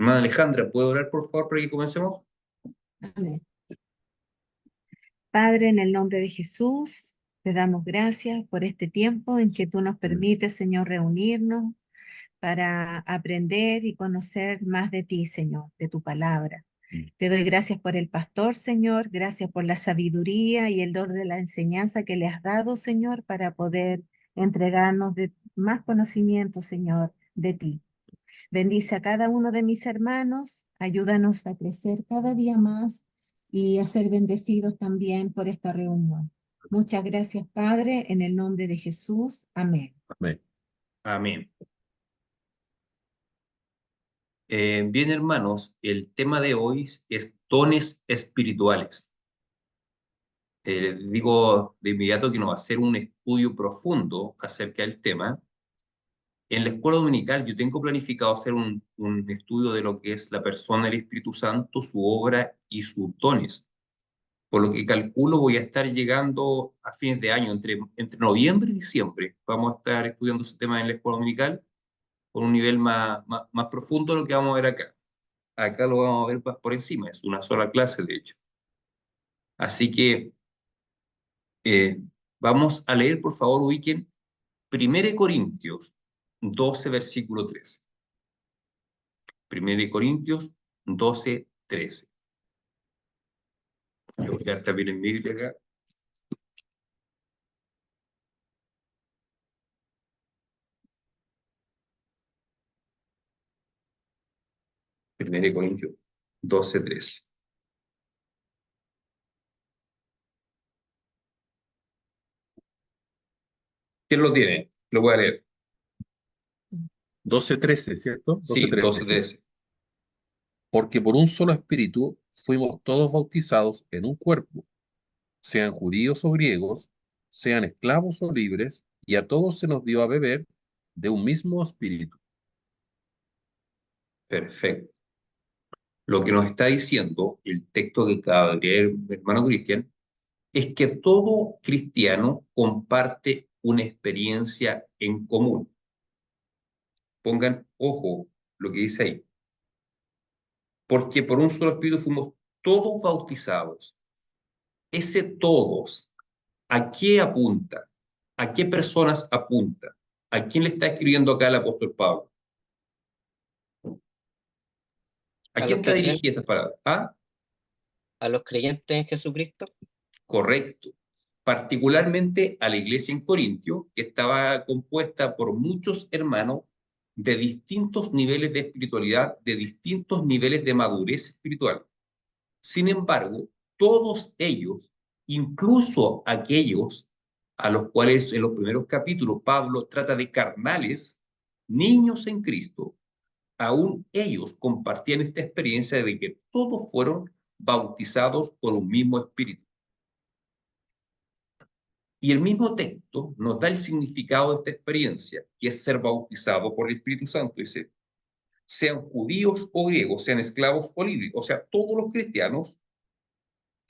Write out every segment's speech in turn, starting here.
Hermana Alejandra, ¿puedo orar por favor para que comencemos? Amén. Padre, en el nombre de Jesús, te damos gracias por este tiempo en que tú nos permites, Señor, reunirnos para aprender y conocer más de ti, Señor, de tu palabra. Te doy gracias por el pastor, Señor, gracias por la sabiduría y el don de la enseñanza que le has dado, Señor, para poder entregarnos de más conocimiento, Señor, de ti. Bendice a cada uno de mis hermanos, ayúdanos a crecer cada día más y a ser bendecidos también por esta reunión. Muchas gracias, Padre, en el nombre de Jesús. Amén. Amén. Amén. Bien, hermanos, el tema de hoy es dones espirituales. Les digo de inmediato que no va a ser un estudio profundo acerca del tema. En la escuela dominical yo tengo planificado hacer un estudio de lo que es la persona del Espíritu Santo, su obra y sus dones. Por lo que calculo voy a estar llegando a fines de año, entre noviembre y diciembre. Vamos a estar estudiando ese tema en la escuela dominical con un nivel más profundo de lo que vamos a ver acá. Acá lo vamos a ver más por encima, es una sola clase, de hecho. Así que eh, vamos a leer, por favor, ubiquen 1 Corintios 12, versículo 13. 1 Corintios 12, 13. Voy a buscar también en mi Biblia acá. 1 Corintios 12, 13. ¿Quién lo tiene? Lo voy a leer. 12:13, ¿cierto? Sí, 12, 12:13. 13. Porque por un solo espíritu fuimos todos bautizados en un cuerpo, sean judíos o griegos, sean esclavos o libres, y a todos se nos dio a beber de un mismo espíritu. Perfecto. Lo que nos está diciendo el texto que acaba de leer el hermano Cristian es que todo cristiano comparte una experiencia en común. Pongan ojo lo que dice ahí. Porque por un solo espíritu fuimos todos bautizados. Ese todos, ¿a qué apunta? ¿A qué personas apunta? ¿A quién le está escribiendo acá el apóstol Pablo? ¿A A quién los está que creen, dirigida esta palabra? ¿Ah? a los creyentes en Jesucristo. Correcto. Particularmente a la iglesia en Corintio, que estaba compuesta por muchos hermanos de distintos niveles de espiritualidad, de distintos niveles de madurez espiritual. Sin embargo, todos ellos, incluso aquellos a los cuales en los primeros capítulos Pablo trata de carnales, niños en Cristo, aún ellos compartían esta experiencia de que todos fueron bautizados por un mismo espíritu. Y el mismo texto nos da el significado de esta experiencia, que es ser bautizado por el Espíritu Santo. Dice, sean judíos o griegos, sean esclavos o libres, o sea, todos los cristianos,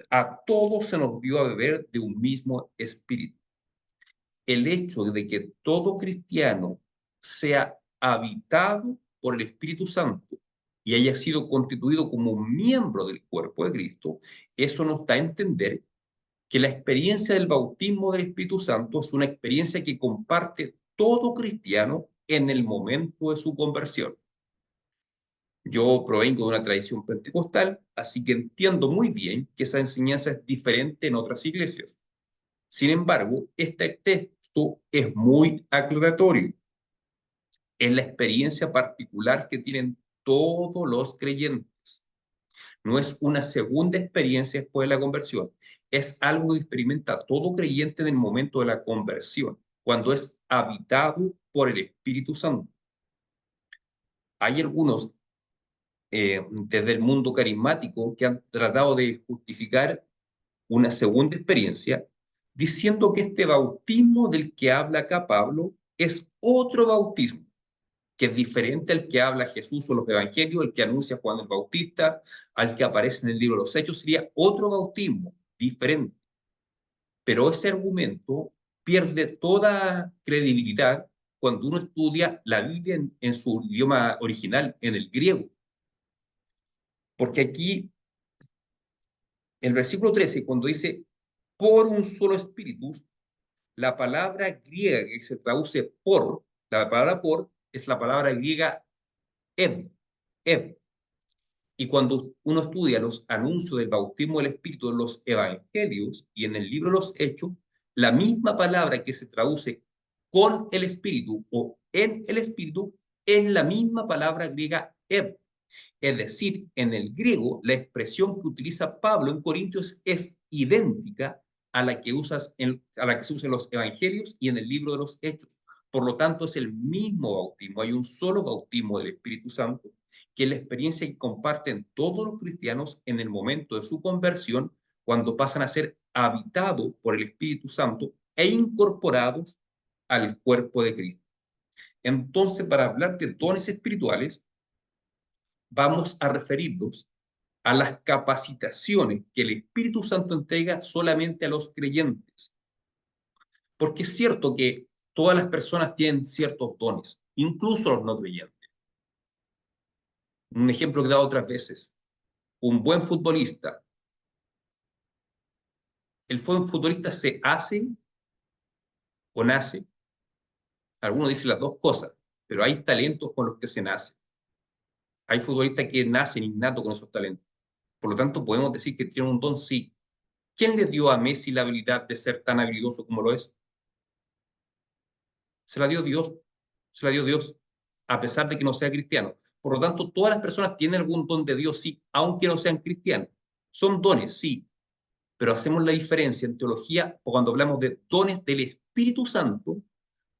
a todos se nos dio a beber de un mismo espíritu. El hecho de que todo cristiano sea habitado por el Espíritu Santo y haya sido constituido como miembro del cuerpo de Cristo, eso nos da a entender que la experiencia del bautismo del Espíritu Santo es una experiencia que comparte todo cristiano en el momento de su conversión. Yo provengo de una tradición pentecostal, así que entiendo muy bien que esa enseñanza es diferente en otras iglesias. Sin embargo, este texto es muy aclaratorio. Es la experiencia particular que tienen todos los creyentes. No es una segunda experiencia después de la conversión. Es algo que experimenta todo creyente en el momento de la conversión, cuando es habitado por el Espíritu Santo. Hay algunos desde el mundo carismático que han tratado de justificar una segunda experiencia diciendo que este bautismo del que habla acá Pablo es otro bautismo, que es diferente al que habla Jesús o los evangelios, el que anuncia Juan el Bautista, al que aparece en el libro de los Hechos, sería otro bautismo diferente. Pero ese argumento pierde toda credibilidad cuando uno estudia la Biblia en su idioma original, en el griego. Porque aquí, el versículo 13, cuando dice por un solo espíritu, la palabra griega que se traduce por, la palabra por es la palabra griega ev. Y cuando uno estudia los anuncios del bautismo del Espíritu en los evangelios y en el libro de los Hechos, la misma palabra que se traduce con el Espíritu o en el Espíritu es la misma palabra griega ev. Es decir, en el griego, la expresión que utiliza Pablo en Corintios es idéntica a la que, a la que se usa en los evangelios y en el libro de los Hechos. Por lo tanto, es el mismo bautismo. Hay un solo bautismo del Espíritu Santo, que es la experiencia que comparten todos los cristianos en el momento de su conversión, cuando pasan a ser habitados por el Espíritu Santo e incorporados al cuerpo de Cristo. Entonces, para hablar de dones espirituales, vamos a referirnos a las capacitaciones que el Espíritu Santo entrega solamente a los creyentes. Porque es cierto que todas las personas tienen ciertos dones, incluso los no creyentes. Un ejemplo que he dado otras veces, un buen futbolista. ¿El buen futbolista se hace o nace? Algunos dicen las dos cosas, pero hay talentos con los que se nace. Hay futbolistas que nacen innatos con esos talentos. Por lo tanto, podemos decir que tienen un don, sí. ¿Quién le dio a Messi la habilidad de ser tan habilidoso como lo es? Se la dio Dios, se la dio Dios, a pesar de que no sea cristiano. Por lo tanto, todas las personas tienen algún don de Dios, sí, aunque no sean cristianos. Son dones, sí, pero hacemos la diferencia en teología o cuando hablamos de dones del Espíritu Santo,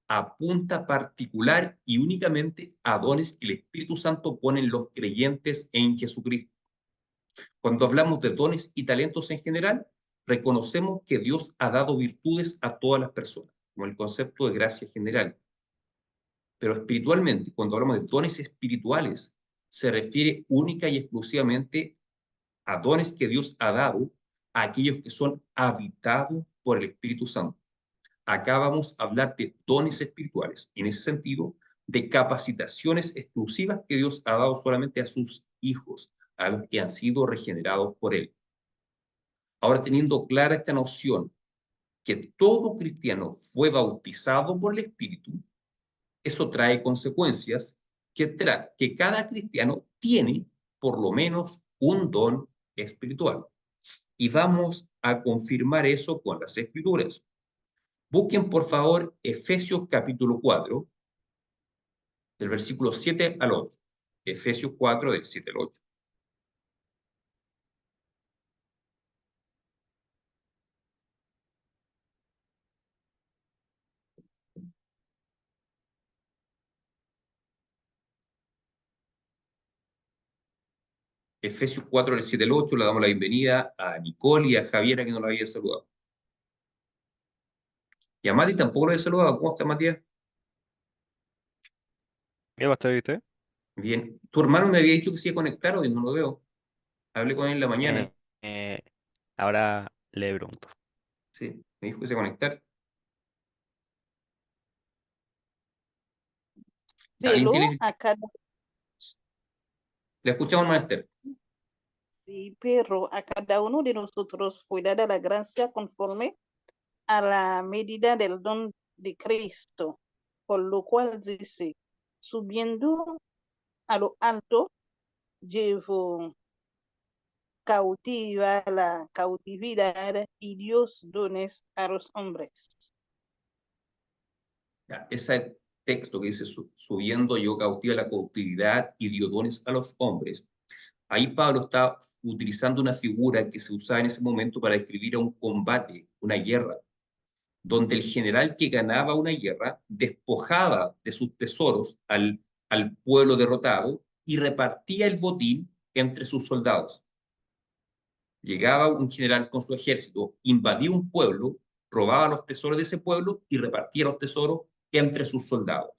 apunta particular y únicamente a dones que el Espíritu Santo pone en los creyentes en Jesucristo. Cuando hablamos de dones y talentos en general, reconocemos que Dios ha dado virtudes a todas las personas, como el concepto de gracia general. Pero espiritualmente, cuando hablamos de dones espirituales, se refiere única y exclusivamente a dones que Dios ha dado a aquellos que son habitados por el Espíritu Santo. Acá vamos a hablar de dones espirituales, y en ese sentido, de capacitaciones exclusivas que Dios ha dado solamente a sus hijos, a los que han sido regenerados por Él. Ahora, teniendo clara esta noción, que todo cristiano fue bautizado por el Espíritu, eso trae consecuencias que cada cristiano tiene por lo menos un don espiritual. Y vamos a confirmar eso con las Escrituras. Busquen, por favor, Efesios capítulo 4, del versículo 7 al 8. Efesios 4, del 7 al 8. Efesios 4, del 7 al 8, le damos la bienvenida a Nicole y a Javiera, que nos la había saludado. Y a Mati tampoco lo había saludado. ¿Cómo está, Matías? Bien, ¿usted viste? Bien. Tu hermano me había dicho que se iba a conectar hoy, no lo veo. Hablé con él en la mañana. Eh, eh, ahora le pregunto. Sí, me dijo que se iba a conectar. ¿Alguien Pero tiene? a cada, Le escuchamos, Master. sí, pero a cada uno de nosotros fue dada la gracia conforme a la medida del don de Cristo, por lo cual dice, subiendo a lo alto, llevo cautiva la cautividad y Dios dones a los hombres. Ese texto que dice, subiendo yo cautiva la cautividad y dio dones a los hombres. Ahí Pablo está utilizando una figura que se usaba en ese momento para describir a un combate, una guerra, donde el general que ganaba una guerra despojaba de sus tesoros al pueblo derrotado y repartía el botín entre sus soldados. Llegaba un general con su ejército, invadía un pueblo, robaba los tesoros de ese pueblo y repartía los tesoros entre sus soldados.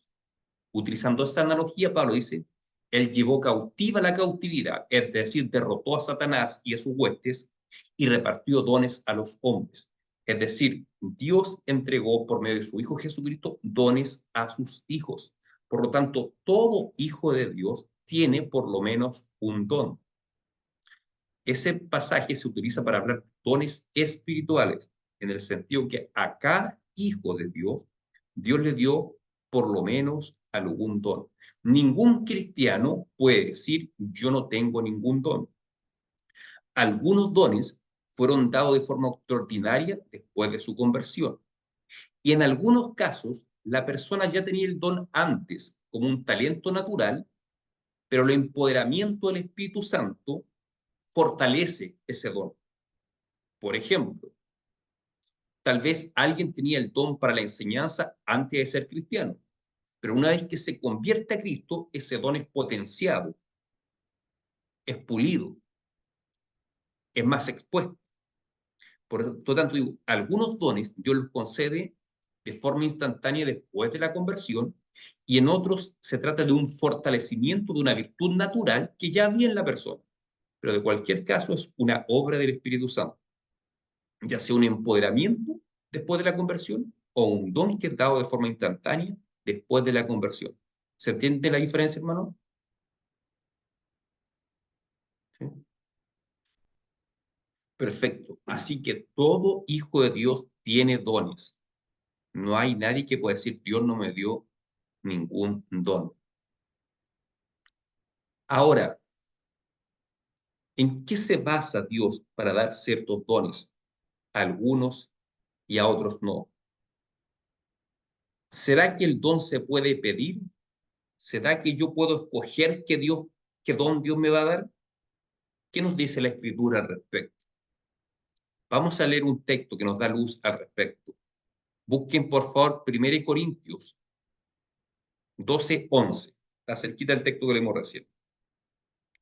Utilizando esa analogía, Pablo dice, él llevó cautiva la cautividad, es decir, derrotó a Satanás y a sus huestes y repartió dones a los hombres. Es decir, Dios entregó por medio de su Hijo Jesucristo dones a sus hijos. Por lo tanto, todo hijo de Dios tiene por lo menos un don. Ese pasaje se utiliza para hablar de dones espirituales, en el sentido que a cada hijo de Dios, Dios le dio por lo menos algún don. Ningún cristiano puede decir, yo no tengo ningún don. Algunos dones fueron dados de forma extraordinaria después de su conversión. Y en algunos casos, la persona ya tenía el don antes como un talento natural, pero el empoderamiento del Espíritu Santo fortalece ese don. Por ejemplo, tal vez alguien tenía el don para la enseñanza antes de ser cristiano, pero una vez que se convierte a Cristo, ese don es potenciado, es pulido, es más expuesto. Por lo tanto, digo, algunos dones Dios los concede de forma instantánea después de la conversión, y en otros se trata de un fortalecimiento de una virtud natural que ya había en la persona. Pero de cualquier caso es una obra del Espíritu Santo, ya sea un empoderamiento después de la conversión o un don que es dado de forma instantánea después de la conversión. ¿Se entiende la diferencia, hermano? ¿Sí? Perfecto. Así que todo hijo de Dios tiene dones. No hay nadie que pueda decir, Dios no me dio ningún don. Ahora, ¿en qué se basa Dios para dar ciertos dones a algunos y a otros no? ¿Será que el don se puede pedir? ¿Será que yo puedo escoger qué don Dios me va a dar? ¿Qué nos dice la Escritura al respecto? Vamos a leer un texto que nos da luz al respecto. Busquen, por favor, 1 Corintios 12:11. Está cerquita el texto que leímos recién.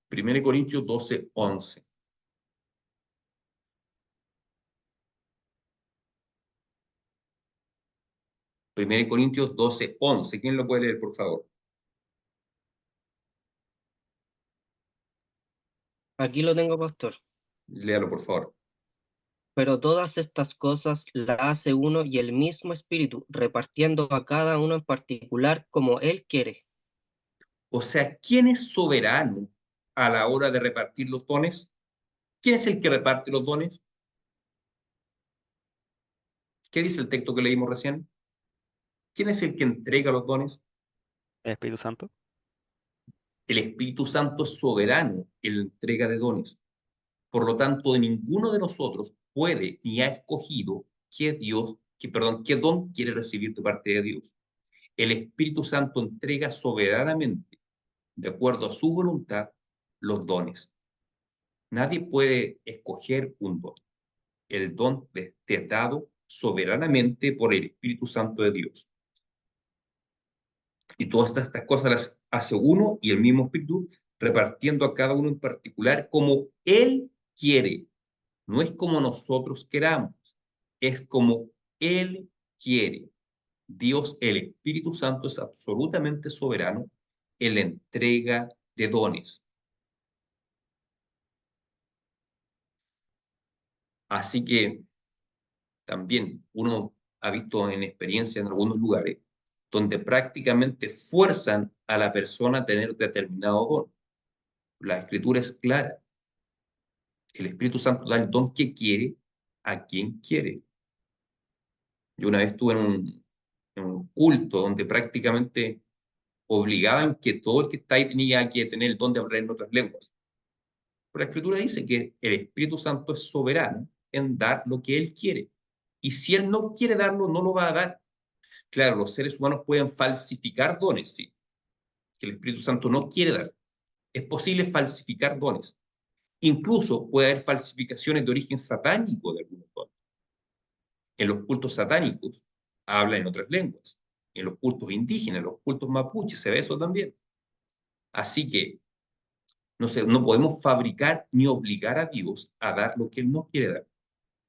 1 Corintios 12:11. 1 Corintios 12:11. ¿Quién lo puede leer, por favor? Aquí lo tengo, pastor. Léalo, por favor. Pero todas estas cosas las hace uno y el mismo Espíritu, repartiendo a cada uno en particular como Él quiere. O sea, ¿quién es soberano a la hora de repartir los dones? ¿Quién es el que reparte los dones? ¿Qué dice el texto que leímos recién? ¿Quién es el que entrega los dones? ¿El Espíritu Santo? El Espíritu Santo es soberano en la entrega de dones. Por lo tanto, ninguno de nosotros puede ni ha escogido qué don quiere recibir de parte de Dios. El Espíritu Santo entrega soberanamente, de acuerdo a su voluntad, los dones. Nadie puede escoger un don. El don es dado soberanamente por el Espíritu Santo de Dios. Y todas estas cosas las hace uno y el mismo Espíritu, repartiendo a cada uno en particular como Él quiere. No es como nosotros queramos, es como Él quiere. Dios, el Espíritu Santo, es absolutamente soberano en la entrega de dones. Así que también uno ha visto en experiencia en algunos lugares donde prácticamente fuerzan a la persona a tener determinado don. La Escritura es clara. El Espíritu Santo da el don que quiere a quien quiere. Yo una vez estuve en un culto donde prácticamente obligaban que todo el que está ahí tenía que tener el don de hablar en otras lenguas. Pero la Escritura dice que el Espíritu Santo es soberano en dar lo que Él quiere. Y si Él no quiere darlo, no lo va a dar. Claro, los seres humanos pueden falsificar dones, sí, que el Espíritu Santo no quiere dar. Es posible falsificar dones. Incluso puede haber falsificaciones de origen satánico de algunos dones. En los cultos satánicos habla en otras lenguas. En los cultos indígenas, en los cultos mapuches, se ve eso también. Así que no podemos fabricar ni obligar a Dios a dar lo que Él no quiere dar.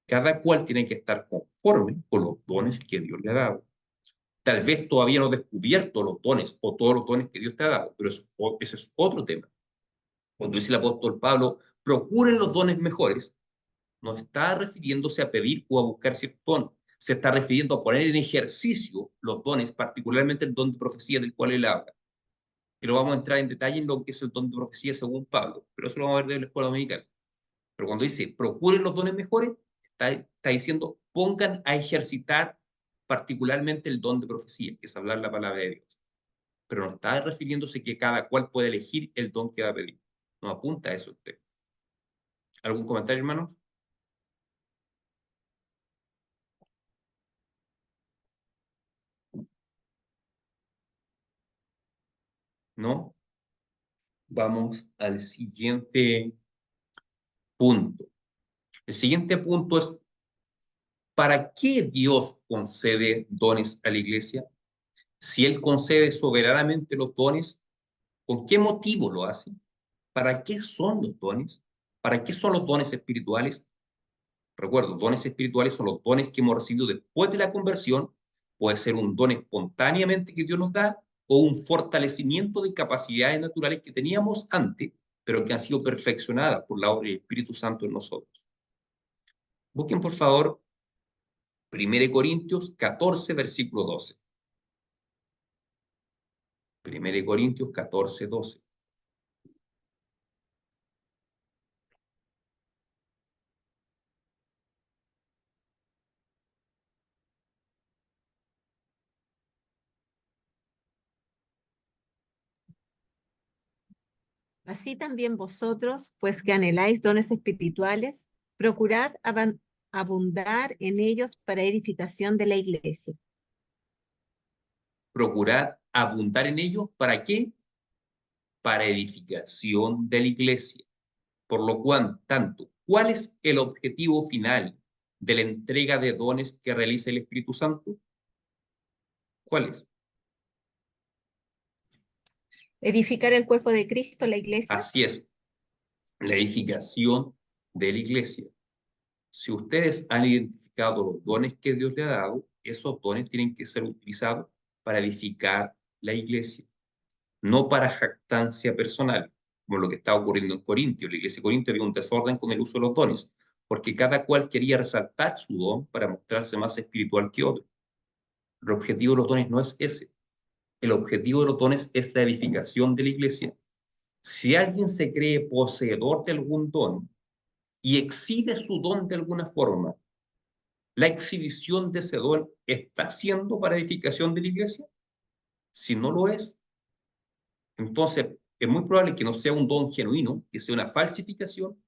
Cada cual tiene que estar conforme con los dones que Dios le ha dado. Tal vez todavía no he descubierto los dones o todos los dones que Dios te ha dado, pero ese es otro tema. Cuando dice el apóstol Pablo, procuren los dones mejores, no está refiriéndose a pedir o a buscar cierto don, se está refiriendo a poner en ejercicio los dones, particularmente el don de profecía del cual él habla. Pero vamos a entrar en detalle en lo que es el don de profecía según Pablo, pero eso lo vamos a ver de la escuela dominical. Pero cuando dice procuren los dones mejores, está diciendo pongan a ejercitar particularmente el don de profecía, que es hablar la palabra de Dios. Pero no está refiriéndose que cada cual puede elegir el don que va a pedir. No apunta a eso usted. ¿Algún comentario, hermanos? ¿No? Vamos al siguiente punto. El siguiente punto es, ¿para qué Dios concede dones a la iglesia? Si Él concede soberanamente los dones, ¿con qué motivo lo hace? ¿Para qué son los dones? ¿Para qué son los dones espirituales? Recuerdo, dones espirituales son los dones que hemos recibido después de la conversión. Puede ser un don espontáneamente que Dios nos da o un fortalecimiento de capacidades naturales que teníamos antes, pero que han sido perfeccionadas por la obra del Espíritu Santo en nosotros. Busquen, por favor, 1 Corintios 14, versículo 12. 1 Corintios 14, 12. Así también vosotros, pues que anheláis dones espirituales, procurad abundar en ellos para edificación de la iglesia. Procurad abundar en ellos. ¿Para qué? Para edificación de la iglesia. Por lo cual, tanto, ¿cuál es el objetivo final de la entrega de dones que realiza el Espíritu Santo? ¿Cuál es? Edificar el cuerpo de Cristo, la iglesia. Así es, la edificación de la iglesia. Si ustedes han identificado los dones que Dios le ha dado, esos dones tienen que ser utilizados para edificar la iglesia, no para jactancia personal, como lo que está ocurriendo en Corintios. La iglesia de Corintios había un desorden con el uso de los dones, porque cada cual quería resaltar su don para mostrarse más espiritual que otro. El objetivo de los dones no es ese. El objetivo de los dones es la edificación de la iglesia. Si alguien se cree poseedor de algún don y exhibe su don de alguna forma, ¿la exhibición de ese don está siendo para edificación de la iglesia? Si no lo es, entonces es muy probable que no sea un don genuino, que sea una falsificación,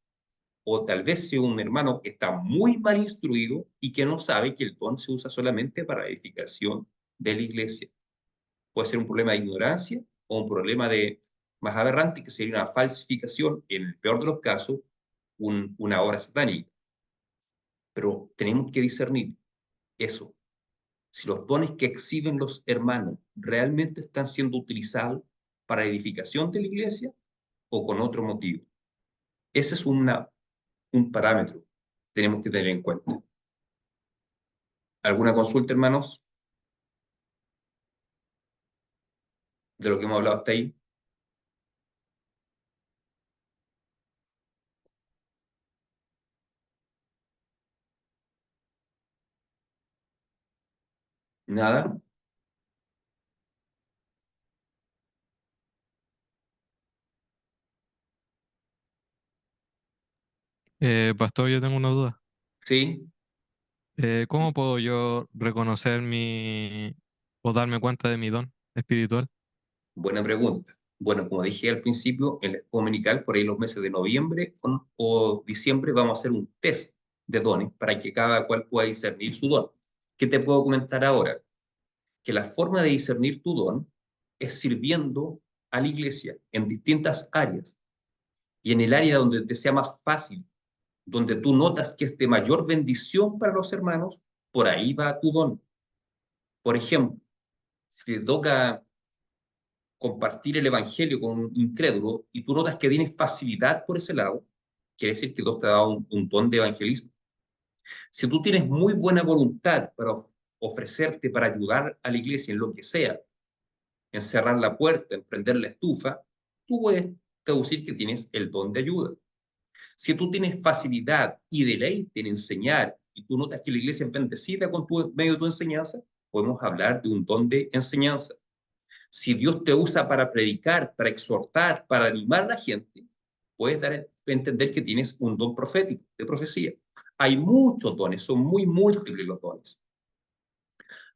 o tal vez sea un hermano que está muy mal instruido y que no sabe que el don se usa solamente para edificación de la iglesia. Puede ser un problema de ignorancia o un problema de más aberrante, que sería una falsificación, en el peor de los casos, una obra satánica. Pero tenemos que discernir eso. Si los dones que exhiben los hermanos realmente están siendo utilizados para edificación de la iglesia o con otro motivo. Ese es un parámetro que tenemos que tener en cuenta. ¿Alguna consulta, hermanos? De lo que hemos hablado hasta ahí. ¿Nada? Pastor, yo tengo una duda. ¿Sí? ¿Cómo puedo yo reconocer o darme cuenta de mi don espiritual? Buena pregunta. Bueno, como dije al principio, en la escuela dominical, por ahí los meses de noviembre o diciembre, vamos a hacer un test de dones para que cada cual pueda discernir su don. ¿Qué te puedo comentar ahora? Que la forma de discernir tu don es sirviendo a la iglesia en distintas áreas. Y en el área donde te sea más fácil, donde tú notas que es de mayor bendición para los hermanos, por ahí va tu don. Por ejemplo, si te toca compartir el evangelio con un incrédulo y tú notas que tienes facilidad por ese lado, quiere decir que Dios te ha dado un don de evangelismo. Si tú tienes muy buena voluntad para ofrecerte para ayudar a la iglesia en lo que sea, en cerrar la puerta, en prender la estufa, tú puedes deducir que tienes el don de ayuda. Si tú tienes facilidad y deleite en enseñar y tú notas que la iglesia es bendecida con medio de tu enseñanza, podemos hablar de un don de enseñanza. Si Dios te usa para predicar, para exhortar, para animar a la gente, puedes dar a entender que tienes un don profético, de profecía. Hay muchos dones, son muy múltiples los dones.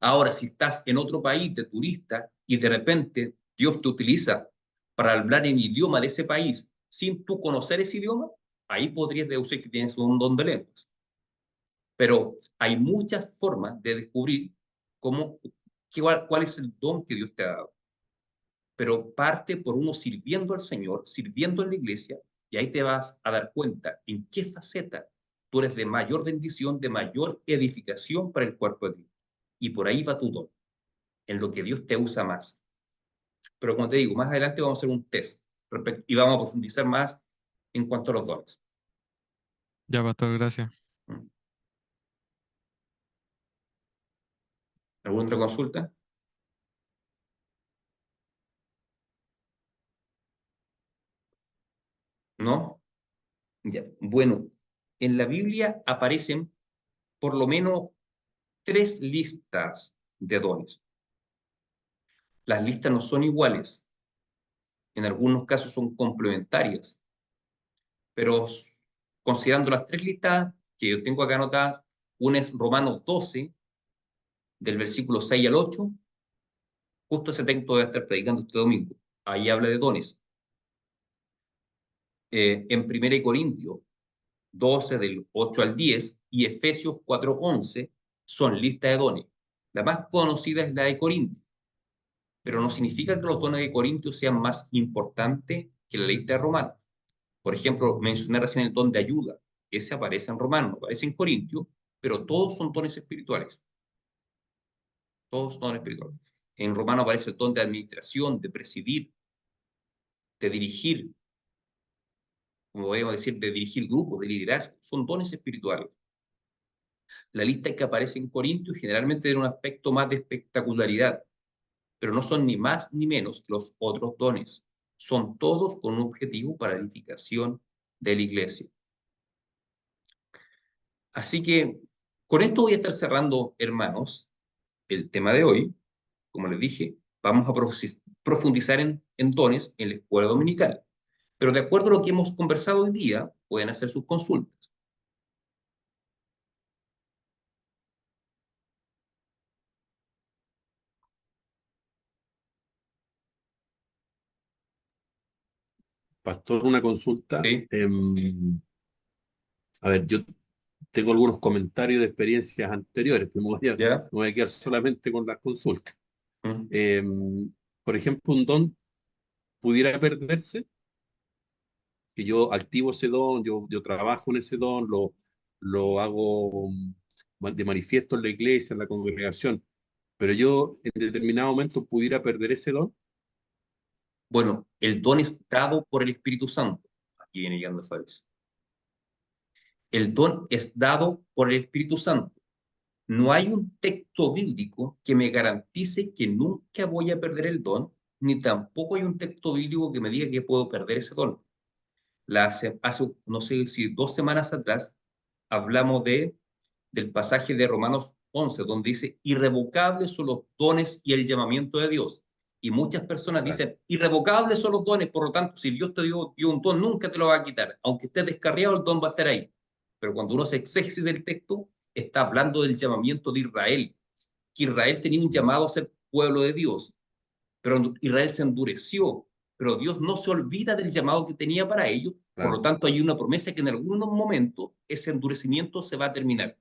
Ahora, si estás en otro país de turista y de repente Dios te utiliza para hablar en idioma de ese país sin tú conocer ese idioma, ahí podrías deducir que tienes un don de lenguas. Pero hay muchas formas de descubrir cuál es el don que Dios te ha dado. Pero parte por uno sirviendo al Señor, sirviendo en la iglesia, y ahí te vas a dar cuenta en qué faceta tú eres de mayor bendición, de mayor edificación para el cuerpo de Cristo. Y por ahí va tu don, en lo que Dios te usa más. Pero como te digo, más adelante vamos a hacer un test y vamos a profundizar más en cuanto a los dones. Ya, pastor, gracias. ¿Alguna otra consulta? ¿No? Ya. Bueno, en la Biblia aparecen por lo menos 3 listas de dones. Las listas no son iguales. En algunos casos son complementarias. Pero considerando las 3 listas que yo tengo acá anotadas, una es Romanos 12, del versículo 6 al 8. Justo ese texto voy a estar predicando este domingo. Ahí habla de dones. En 1 Corintios 12, del 8 al 10, y Efesios 4:11 son listas de dones. La más conocida es la de Corintios, pero no significa que los dones de Corintios sean más importantes que la lista de Romanos. Por ejemplo, mencioné recién el don de ayuda. Ese aparece en Romanos, no aparece en Corintios, pero todos son dones espirituales. Todos son dones espirituales. En Romanos aparece el don de administración, de presidir, de dirigir, como podemos decir, de dirigir grupos, de liderazgo. Son dones espirituales. La lista que aparece en Corintios generalmente tiene un aspecto más de espectacularidad, pero no son ni más ni menos que los otros dones. Son todos con un objetivo para edificación de la iglesia. Así que con esto voy a estar cerrando, hermanos, el tema de hoy. Como les dije, vamos a profundizar en dones en la escuela dominical. Pero de acuerdo a lo que hemos conversado hoy día, pueden hacer sus consultas. Pastor, una consulta. ¿Sí? A ver, yo tengo algunos comentarios de experiencias anteriores, pero me ¿Ya? voy a quedar solamente con las consultas. ¿Mm? Por ejemplo, un don pudiera perderse, que yo activo ese don, yo trabajo en ese don, lo hago de manifiesto en la iglesia, en la congregación, pero yo en determinado momento pudiera perder ese don. Bueno, el don es dado por el Espíritu Santo. Aquí viene llegando Faris. El don es dado por el Espíritu Santo. No hay un texto bíblico que me garantice que nunca voy a perder el don, ni tampoco hay un texto bíblico que me diga que puedo perder ese don. Hace, no sé si 2 semanas atrás, hablamos del pasaje de Romanos 11, donde dice, irrevocables son los dones y el llamamiento de Dios. Y muchas personas Claro. dicen, irrevocables son los dones, por lo tanto, si Dios te dio un don, nunca te lo va a quitar. Aunque estés descarriado, el don va a estar ahí. Pero cuando uno se exégesis del texto, está hablando del llamamiento de Israel, que Israel tenía un llamado a ser pueblo de Dios, pero Israel se endureció, pero Dios no se olvida del llamado que tenía para ellos, por lo Claro. tanto hay una promesa que en algún momento ese endurecimiento se va a terminar.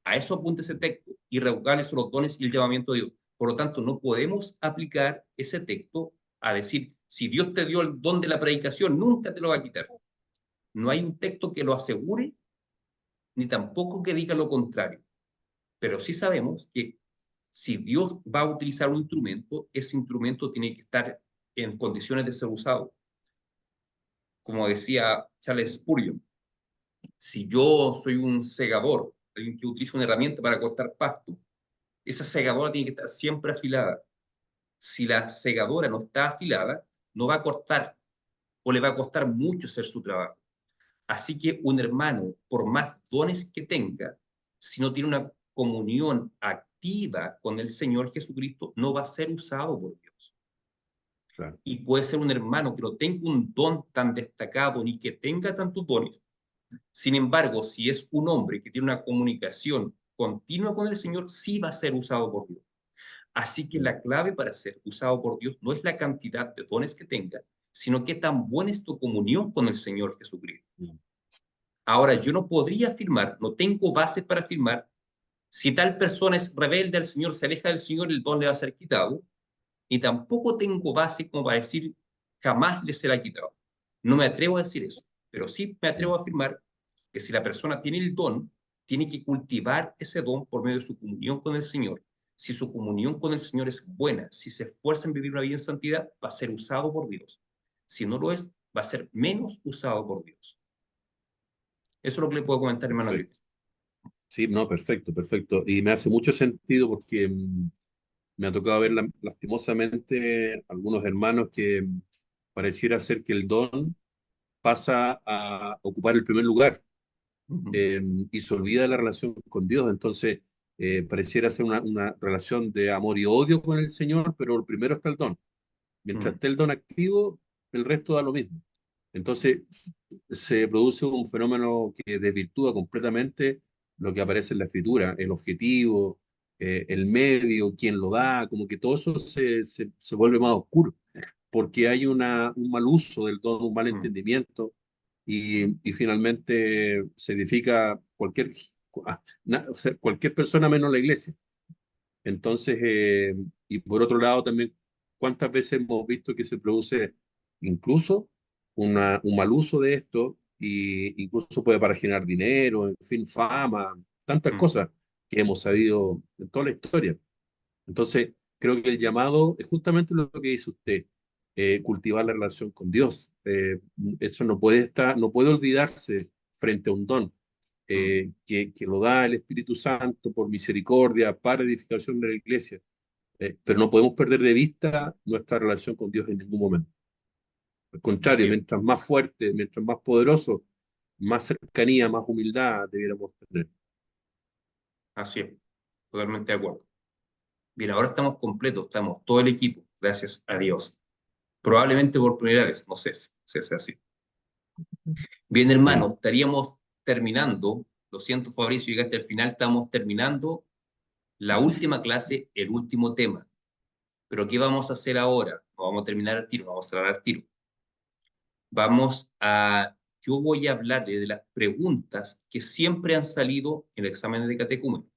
A eso apunta ese texto, irrevocables son los dones y el llamamiento de Dios. Por lo tanto, no podemos aplicar ese texto a decir, si Dios te dio el don de la predicación, nunca te lo va a quitar. No hay un texto que lo asegure, ni tampoco que diga lo contrario. Pero sí sabemos que si Dios va a utilizar un instrumento, ese instrumento tiene que estar en condiciones de ser usado. Como decía Charles Spurgeon, si yo soy un segador, alguien que utiliza una herramienta para cortar pasto, esa segadora tiene que estar siempre afilada. Si la segadora no está afilada, no va a cortar o le va a costar mucho hacer su trabajo. Así que un hermano, por más dones que tenga, si no tiene una comunión activa con el Señor Jesucristo, no va a ser usado por Dios. Claro. Y puede ser un hermano que no tenga un don tan destacado ni que tenga tantos dones. Sin embargo, si es un hombre que tiene una comunicación continua con el Señor, sí va a ser usado por Dios. Así que la clave para ser usado por Dios no es la cantidad de dones que tenga, sino qué tan buena es tu comunión con el Señor Jesucristo. Ahora, yo no podría afirmar, no tengo bases para afirmar, si tal persona es rebelde al Señor, se aleja del Señor, el don le va a ser quitado, y tampoco tengo base como para decir, jamás le será quitado. No me atrevo a decir eso, pero sí me atrevo a afirmar que si la persona tiene el don, tiene que cultivar ese don por medio de su comunión con el Señor. Si su comunión con el Señor es buena, si se esfuerza en vivir una vida en santidad, va a ser usado por Dios. Si no lo es, va a ser menos usado por Dios. Eso es lo que le puedo comentar, hermano Luis. Perfecto. Sí, no, perfecto, perfecto. Y me hace mucho sentido porque me ha tocado ver lastimosamente algunos hermanos que pareciera ser que el don pasa a ocupar el primer lugar y se olvida de la relación con Dios. Entonces, pareciera ser una relación de amor y odio con el Señor, pero el primero está el don. Mientras esté el don activo, el resto da lo mismo. Entonces, se produce un fenómeno que desvirtúa completamente lo que aparece en la escritura, el objetivo, el medio, quién lo da, como que todo eso se vuelve más oscuro, porque hay un mal uso del don, un mal entendimiento, y finalmente se edifica o sea, cualquier persona menos la iglesia. Entonces, y por otro lado también, ¿cuántas veces hemos visto que se produce incluso un mal uso de esto y incluso puede para generar dinero, en fin, fama, tantas cosas que hemos sabido en toda la historia? Entonces, creo que el llamado es justamente lo que dice usted, cultivar la relación con Dios. Eso no puede estar, no puede olvidarse frente a un don que lo da el Espíritu Santo por misericordia para edificación de la iglesia. Pero no podemos perder de vista nuestra relación con Dios en ningún momento. Al contrario, Así es. mientras más fuerte, mientras más poderoso, más cercanía, más humildad debiéramos tener. Así es. Totalmente de acuerdo. Bien, ahora estamos completos, estamos todo el equipo, gracias a Dios. Probablemente por primera vez, no sé si es así. Bien, hermano, Sí. estaríamos terminando. Lo siento, Fabricio, llegaste al final, estamos terminando la última clase, el último tema. Pero ¿qué vamos a hacer ahora? No vamos a terminar al tiro, no vamos a cerrar al tiro. Yo voy a hablarle de las preguntas que siempre han salido en el examen de catecúmeno,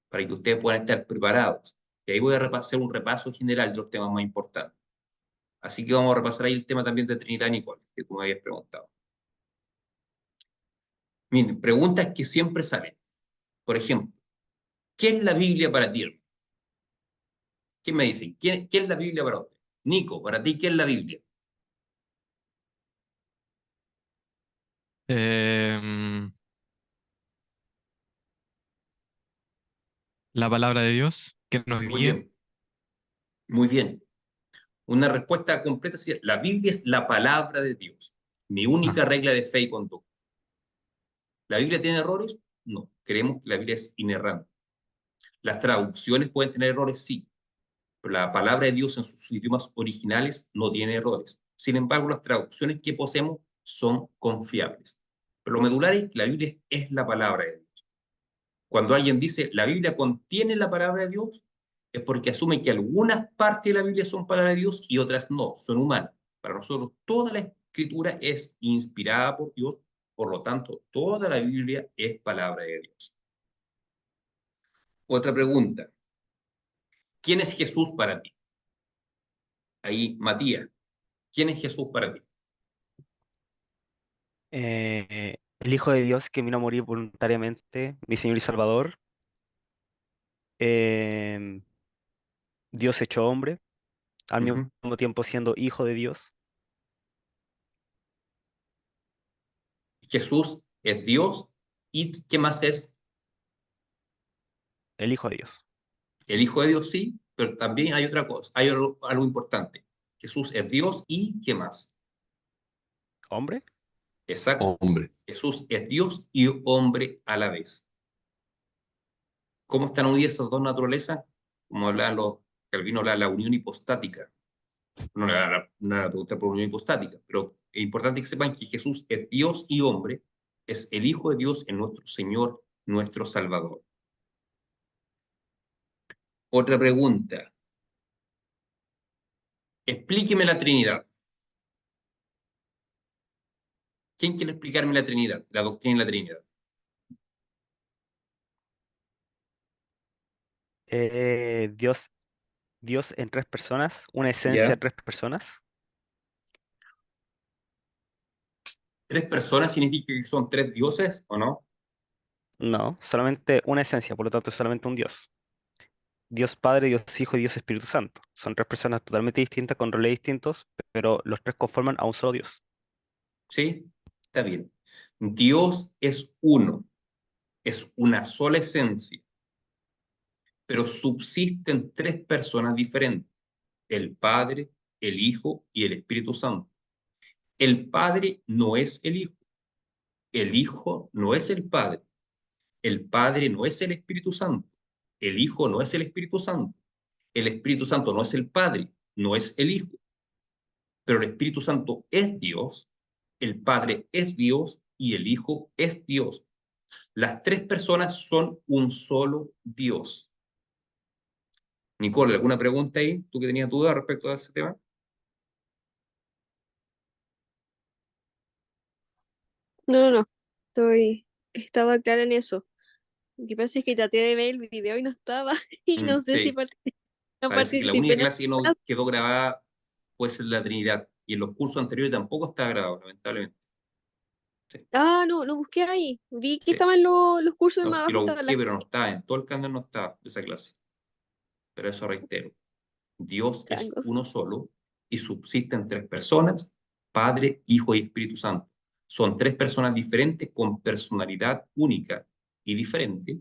para que ustedes puedan estar preparados. Y ahí voy a hacer un repaso general de los temas más importantes. Así que vamos a repasar ahí el tema también de Trinidad, Nicole, que tú me habías preguntado. Miren, preguntas que siempre salen. Por ejemplo, ¿qué es la Biblia para ti? ¿Quién me dice? ¿Qué es la Biblia para usted? Nico, para ti, ¿qué es la Biblia? Em, la palabra de Dios que nos Muy guía. bien, muy bien. Una respuesta completa sería, la Biblia es la palabra de Dios, mi única Ah, regla de fe y conducta. ¿La Biblia tiene errores? No, creemos que la Biblia es inerrante. ¿Las traducciones pueden tener errores? Sí, pero la palabra de Dios en sus idiomas originales no tiene errores. Sin embargo, las traducciones que poseemos son confiables. Pero lo medular es que la Biblia es la palabra de Dios. Cuando alguien dice la Biblia contiene la palabra de Dios, es porque asume que algunas partes de la Biblia son palabra de Dios y otras no, son humanas. Para nosotros toda la escritura es inspirada por Dios, por lo tanto toda la Biblia es palabra de Dios. Otra pregunta, ¿quién es Jesús para ti? Ahí, Matías, ¿quién es Jesús para ti? El Hijo de Dios que vino a morir voluntariamente, mi Señor y Salvador, em, Dios hecho hombre, al mismo Ujú. tiempo siendo Hijo de Dios, Jesús es Dios y ¿qué más es? el Hijo de Dios. El Hijo de Dios, sí, pero también hay otra cosa, hay algo importante. Jesús es Dios y ¿qué más? ¿Hombre? Exacto. Hombre. Jesús es Dios y hombre a la vez. ¿Cómo están unidas esas dos naturalezas? Como hablan los Calvino, habla de la unión hipostática. No le van a preguntar por unión hipostática, pero es importante que sepan que Jesús es Dios y hombre, es el Hijo de Dios, es nuestro Señor, nuestro Salvador. Otra pregunta. Explíqueme la Trinidad. ¿Quién quiere explicarme la Trinidad, la doctrina de la Trinidad? Dios, Dios en tres personas, una esencia ¿Ya? en tres personas. ¿Tres personas significa que son tres dioses o no? No, solamente una esencia, por lo tanto es solamente un Dios. Dios Padre, Dios Hijo y Dios Espíritu Santo. Son tres personas totalmente distintas, con roles distintos, pero los tres conforman a un solo Dios. ¿Sí? Está bien. Dios es uno, es una sola esencia, pero subsisten tres personas diferentes: el Padre, el Hijo y el Espíritu Santo. El Padre no es el Hijo no es el Padre no es el Espíritu Santo, el Hijo no es el Espíritu Santo, el Espíritu Santo no es el Padre, no es el Hijo, pero el Espíritu Santo es Dios, el Padre es Dios y el Hijo es Dios. Las tres personas son un solo Dios. Nicole, ¿alguna pregunta ahí? ¿Tú que tenías dudas respecto a ese tema? No. Estaba clara en eso. Lo que pasa es que traté de ver el video y no estaba. Y no sé si Sí, no parece que la única participé en clase que no la... quedó grabada puede ser la Trinidad, y en los cursos anteriores tampoco está grabado, lamentablemente. Sí, Ah, no busqué ahí. Vi que sí. estaban los cursos y No, más yo abajo lo estaba busqué, la... pero no está, en todo el canal no está de esa clase. Pero eso reitero, Dios es changos. uno solo y subsisten tres personas: Padre, Hijo y Espíritu Santo. Son tres personas diferentes con personalidad única y diferente,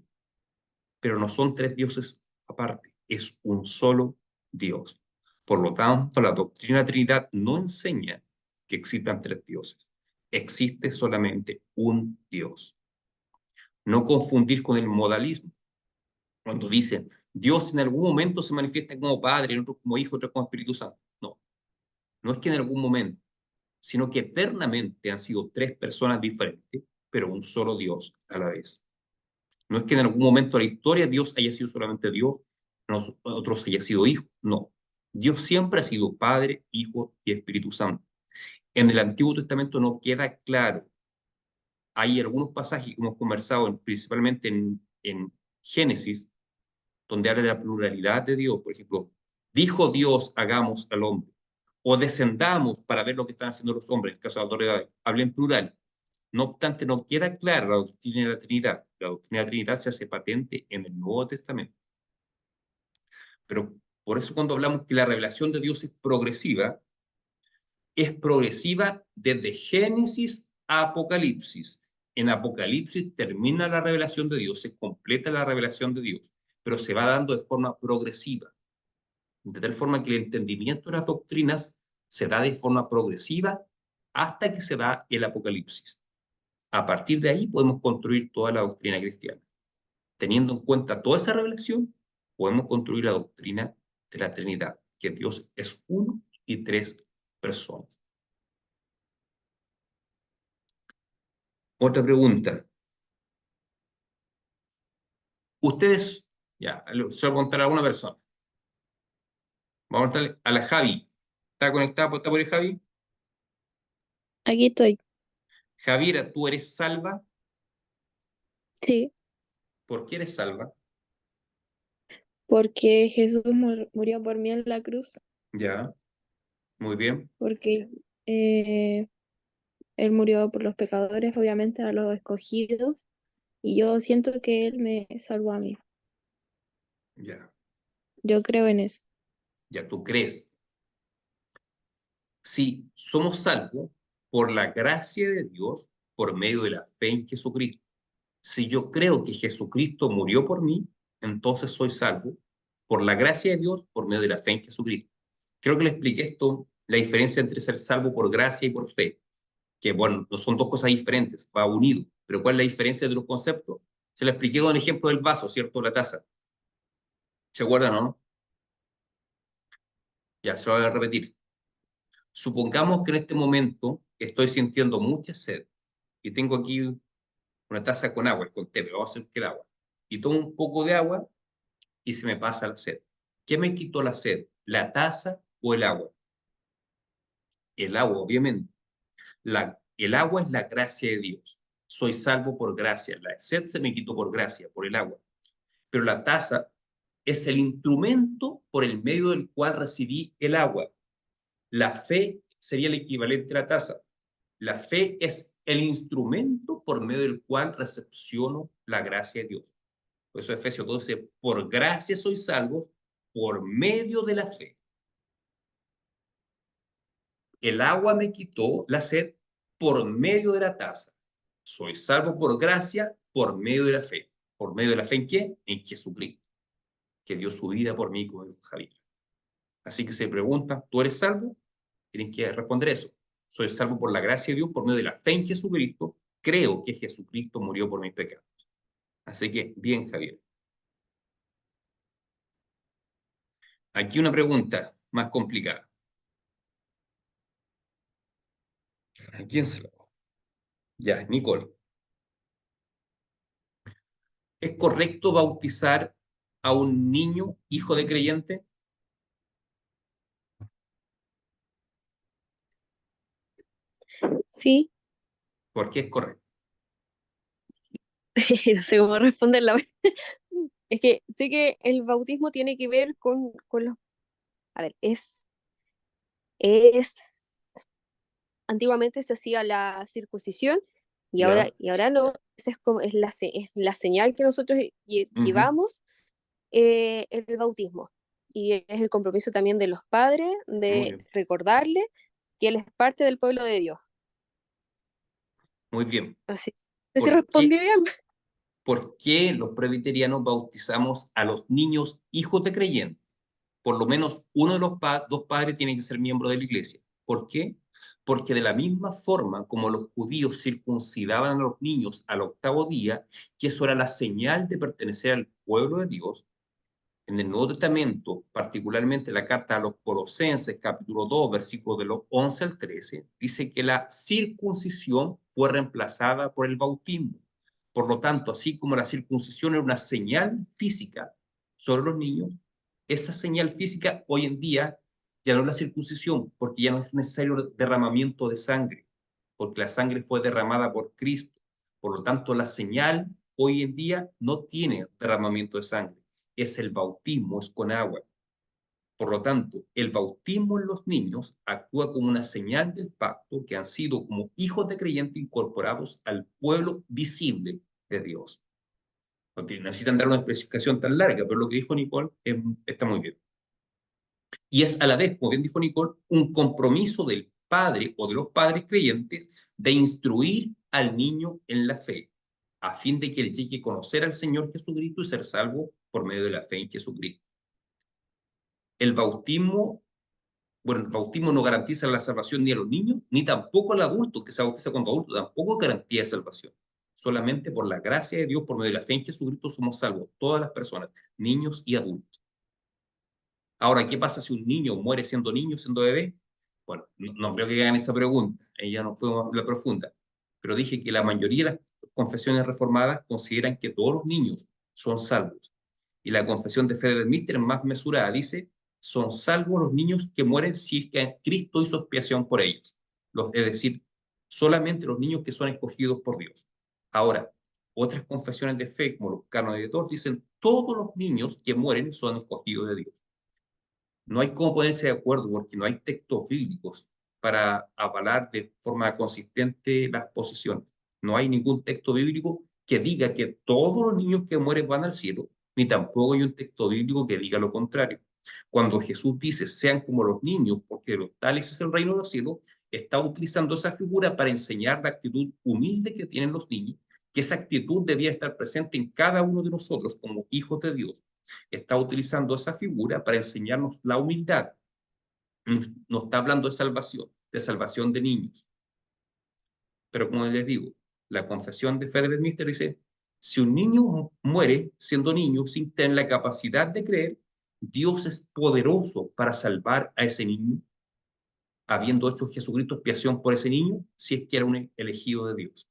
pero no son tres dioses aparte, es un solo Dios. Por lo tanto, la doctrina de la Trinidad no enseña que existan tres dioses. Existe solamente un Dios. No confundir con el modalismo. Cuando dicen, Dios en algún momento se manifiesta como Padre, en otro como Hijo, otro como Espíritu Santo. No, no es que en algún momento, sino que eternamente han sido tres personas diferentes, pero un solo Dios a la vez. No es que en algún momento de la historia Dios haya sido solamente Dios, nosotros haya sido Hijo. No. Dios siempre ha sido Padre, Hijo y Espíritu Santo. En el Antiguo Testamento no queda claro. Hay algunos pasajes que hemos conversado, principalmente en Génesis, donde habla de la pluralidad de Dios. Por ejemplo, dijo Dios, hagamos al hombre, o descendamos para ver lo que están haciendo los hombres, en el caso de la autoridad, habla en plural. No obstante, no queda clara la doctrina de la Trinidad. La doctrina de la Trinidad se hace patente en el Nuevo Testamento. Pero por eso cuando hablamos que la revelación de Dios es progresiva desde Génesis a Apocalipsis. En Apocalipsis termina la revelación de Dios, se completa la revelación de Dios, pero se va dando de forma progresiva, de tal forma que el entendimiento de las doctrinas se da de forma progresiva hasta que se da el Apocalipsis. A partir de ahí podemos construir toda la doctrina cristiana. Teniendo en cuenta toda esa revelación, podemos construir la doctrina de la Trinidad, que Dios es uno y tres personas. Otra pregunta. Ustedes, ya, se lo voy a preguntar a una persona. Vamos a preguntarle a la Javi. ¿Está conectada? ¿Está por ahí, Javi? Aquí estoy. Javiera, ¿tú eres salva? Sí, ¿Por qué eres salva? porque Jesús murió por mí en la cruz, Ya, muy bien. porque eh, Él murió por los pecadores, obviamente a los escogidos, y yo siento que Él me salvó a mí. Ya, Yo creo en eso. ya tú crees. Sí, somos salvos por la gracia de Dios por medio de la fe en Jesucristo. Si yo creo que Jesucristo murió por mí, entonces soy salvo por la gracia de Dios por medio de la fe en Jesucristo. Creo que le expliqué esto, la diferencia entre ser salvo por gracia y por fe, que bueno, no son dos cosas diferentes, va unido. Pero ¿cuál es la diferencia de los conceptos? Se lo expliqué con el ejemplo del vaso, ¿cierto? La taza. ¿Se acuerdan o no? Ya, se lo voy a repetir. Supongamos que en este momento estoy sintiendo mucha sed y tengo aquí una taza con agua, con té, pero vamos a hacer que el agua. Y tomo un poco de agua y se me pasa la sed. ¿Qué me quitó la sed? ¿La taza o el agua? El agua, obviamente. El agua es la gracia de Dios. Soy salvo por gracia. La sed se me quitó por gracia, por el agua. Pero la taza es el instrumento por el medio del cual recibí el agua. La fe sería el equivalente a la taza. La fe es el instrumento por medio del cual recepciono la gracia de Dios. Por eso Efesios 2 dice, por gracia soy salvo por medio de la fe. El agua me quitó la sed por medio de la taza. Soy salvo por gracia por medio de la fe. ¿Por medio de la fe en qué? En Jesucristo, que dio su vida por mí, como dijo Javier. Así que se pregunta, ¿tú eres salvo? Tienen que responder eso. Soy salvo por la gracia de Dios, por medio de la fe en Jesucristo. Creo que Jesucristo murió por mis pecados. Así que, bien, Javier. Aquí una pregunta más complicada. ¿A quién se lo hago? Ya, Nicole. ¿Es correcto bautizar a un niño hijo de creyente? Sí, ¿Por qué es correcto? no sé cómo responderla. Es que sé que el bautismo tiene que ver con los... A ver, es... Antiguamente se hacía la circuncisión ¿Ya? y ahora no. Esa es como, es la señal que nosotros Ujú. llevamos, el bautismo. Y es el compromiso también de los padres Muy de bien. recordarle que él es parte del pueblo de Dios. Muy bien. Así. No sé si ¿Por respondí qué, bien. por qué los presbiterianos bautizamos a los niños hijos de creyentes? Por lo menos uno de los dos padres tiene que ser miembro de la iglesia. ¿Por qué? Porque de la misma forma como los judíos circuncidaban a los niños al octavo día, que eso era la señal de pertenecer al pueblo de Dios, en el Nuevo Testamento, particularmente la carta a los Colosenses, capítulo 2, versículos de los 11 al 13, dice que la circuncisión fue reemplazada por el bautismo. Por lo tanto, así como la circuncisión era una señal física sobre los niños, esa señal física hoy en día ya no es la circuncisión, porque ya no es necesario derramamiento de sangre, porque la sangre fue derramada por Cristo. Por lo tanto, la señal hoy en día no tiene derramamiento de sangre, es el bautismo, es con agua. Por lo tanto, el bautismo en los niños actúa como una señal del pacto que han sido como hijos de creyente incorporados al pueblo visible de Dios. No necesitan dar una explicación tan larga, pero lo que dijo Nicole está muy bien. Y es a la vez, como bien dijo Nicole, un compromiso del padre o de los padres creyentes de instruir al niño en la fe, a fin de que él llegue a conocer al Señor Jesucristo y ser salvo por medio de la fe en Jesucristo. El bautismo no garantiza la salvación ni a los niños, ni tampoco al adulto que se bautiza cuando adulto, tampoco garantía salvación. Solamente por la gracia de Dios, por medio de la fe en Jesucristo, somos salvos, todas las personas, niños y adultos. Ahora, ¿qué pasa si un niño muere siendo niño, siendo bebé? Bueno, no creo que hagan esa pregunta, ella no fue la profunda, pero dije que la mayoría de las confesiones reformadas consideran que todos los niños son salvos. Y la confesión de fe del Míster más mesurada dice, son salvos los niños que mueren si es que Cristo hizo expiación por ellos. Es decir, solamente los niños que son escogidos por Dios. Ahora, otras confesiones de fe, como los cánones de Tours, dicen, todos los niños que mueren son escogidos de Dios. No hay cómo ponerse de acuerdo porque no hay textos bíblicos para avalar de forma consistente las posiciones. No hay ningún texto bíblico que diga que todos los niños que mueren van al cielo, ni tampoco hay un texto bíblico que diga lo contrario. Cuando Jesús dice, sean como los niños, porque de los tales es el reino de los cielos, está utilizando esa figura para enseñar la actitud humilde que tienen los niños, que esa actitud debía estar presente en cada uno de nosotros como hijos de Dios. Está utilizando esa figura para enseñarnos la humildad. No está hablando de salvación de niños. Pero como les digo, la confesión de fe del Míster dice, si un niño muere siendo niño sin tener la capacidad de creer, Dios es poderoso para salvar a ese niño. habiendo hecho Jesucristo expiación por ese niño, si es que era un elegido de Dios.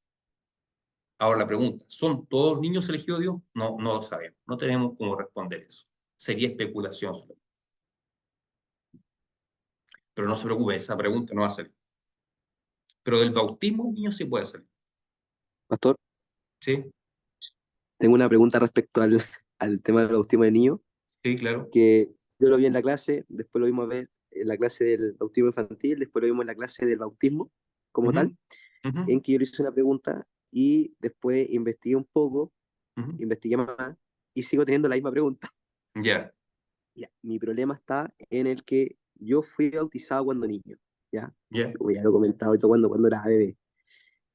Ahora la pregunta, ¿son todos niños elegidos de Dios? No, no lo sabemos, no tenemos cómo responder eso. Sería especulación solamente. Pero no se preocupe, esa pregunta no va a salir. Pero del bautismo un niño sí puede salir. Pastor, ¿Sí? tengo una pregunta respecto al tema del bautismo de niños, Sí, claro. que yo lo vi en la clase, después lo vimos a ver en la clase del bautismo infantil, después lo vimos en la clase del bautismo como Ujú, tal, ujú, en que yo le hice una pregunta y después investigué un poco, ujú. investigué más y sigo teniendo la misma pregunta. Ya, Ya, mi problema está en el que yo fui bautizado cuando niño, ¿ya? ya. Como ya lo he comentado yo cuando era bebé.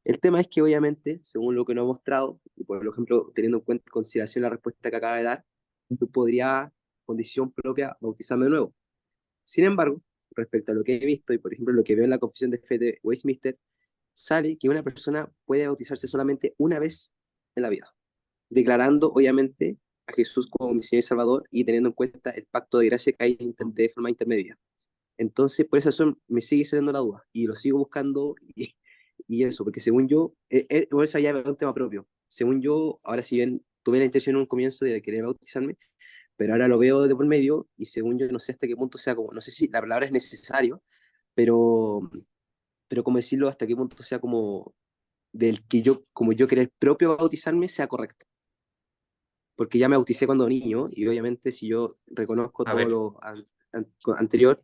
El tema es que obviamente, según lo que nos ha mostrado, y por ejemplo, teniendo en cuenta consideración la respuesta que acaba de dar, yo podría, con decisión propia, bautizarme de nuevo. Sin embargo, respecto a lo que he visto y por ejemplo lo que veo en la Confesión de Fe de Westminster, sale que una persona puede bautizarse solamente una vez en la vida, declarando obviamente a Jesús como mi Señor y Salvador y teniendo en cuenta el pacto de gracia que hay de forma intermedia. Entonces, por esa razón me sigue saliendo la duda y lo sigo buscando y eso, porque según yo, igual esa ya es un tema propio. Según yo, ahora si bien tuve la intención en un comienzo de querer bautizarme, pero ahora lo veo de por medio y según yo no sé hasta qué punto sea como, no sé si la palabra es necesario, pero, pero como decirlo, hasta qué punto sea como del que yo, como yo querer propio bautizarme, sea correcto. Porque ya me bauticé cuando niño y obviamente si yo reconozco A todo ver, lo anterior,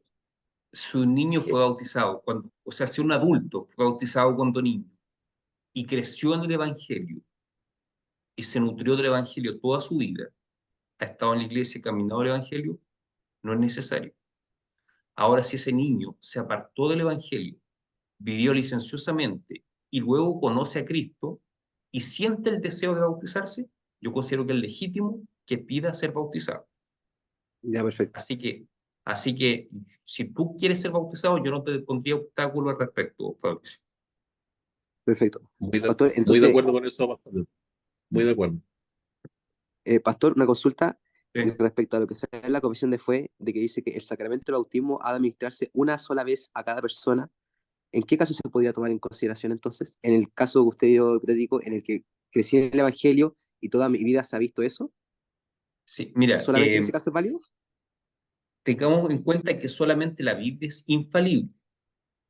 si un niño fue bautizado, cuando, o sea, si un adulto fue bautizado cuando niño y creció en el Evangelio y se nutrió del Evangelio toda su vida, ha estado en la iglesia y caminado el Evangelio, no es necesario. Ahora, si ese niño se apartó del Evangelio, vivió licenciosamente y luego conoce a Cristo y siente el deseo de bautizarse, yo considero que es legítimo que pida ser bautizado. ya perfecto. Así que, así que si tú quieres ser bautizado, yo no te pondría obstáculo al respecto, Fabricio. Perfecto. Muy de, Pastor, muy de entonces, acuerdo con eso, pastor. Muy de acuerdo. Pastor, una consulta Sí. respecto a lo que sale en la confesión de fe, de que dice que el sacramento del bautismo ha de administrarse una sola vez a cada persona. ¿En qué caso se podría tomar en consideración entonces? En el caso que usted dio hipotético, en el que crecí en el Evangelio y toda mi vida se ha visto eso, Sí, mira, ¿solamente en ese caso es válido? tengamos en cuenta que solamente la Biblia es infalible.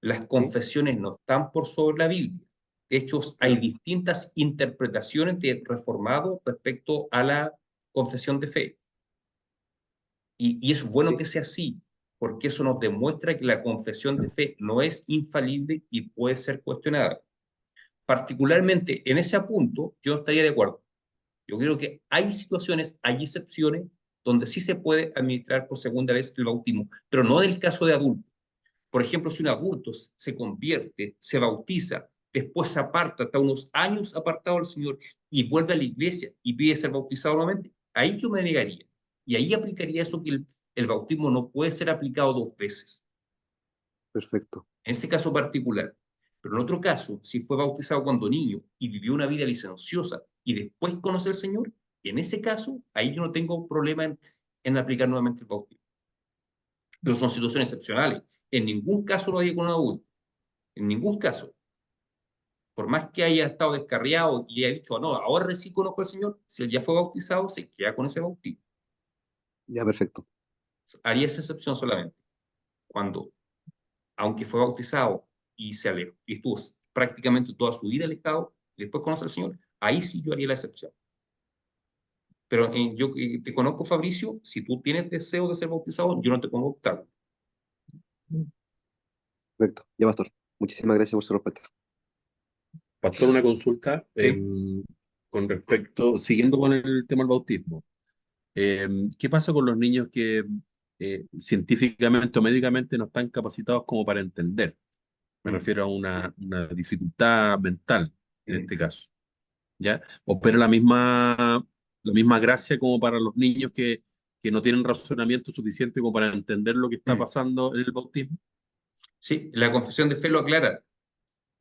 Las Sí, confesiones no están por sobre la Biblia. De hecho, hay claro. distintas interpretaciones de reformados respecto a la confesión de fe. Y es bueno Sí, que sea así, porque eso nos demuestra que la confesión de fe no es infalible y puede ser cuestionada. Particularmente en ese punto, yo no estaría de acuerdo. Yo creo que hay situaciones, hay excepciones donde sí se puede administrar por segunda vez el bautismo, pero no del caso de adultos. Por ejemplo, si un adulto se convierte, se bautiza, después se aparta, hasta unos años apartado del Señor y vuelve a la iglesia y pide ser bautizado nuevamente, ahí yo me negaría. Y ahí aplicaría eso que el bautismo no puede ser aplicado dos veces, perfecto. en ese caso particular. Pero en otro caso, si fue bautizado cuando niño y vivió una vida licenciosa y después conoce al Señor, en ese caso, ahí yo no tengo problema en aplicar nuevamente el bautismo. Pero son situaciones excepcionales. En ningún caso lo haría con un adulto. En ningún caso. Por más que haya estado descarriado y haya dicho, no, ahora sí conozco al Señor, si él ya fue bautizado, se queda con ese bautismo. Ya perfecto. Haría esa excepción solamente. Cuando, aunque fue bautizado y se alejó, y estuvo prácticamente toda su vida alejado, y después conoce al Señor, ahí sí yo haría la excepción. Pero yo te conozco, Fabricio, si tú tienes deseo de ser bautizado, yo no te pongo obstáculo. Perfecto. Ya, Pastor. Muchísimas gracias por su respuesta. Pastor, una consulta ¿Sí? con respecto, siguiendo con el tema del bautismo. ¿Qué pasa con los niños que científicamente o médicamente no están capacitados como para entender? Me Mm. refiero a una dificultad mental en Mm. este caso, ¿ya? ¿Opera la misma gracia como para los niños que no tienen razonamiento suficiente como para entender lo que está Mm. pasando en el bautismo? Sí, la confesión de fe lo aclara.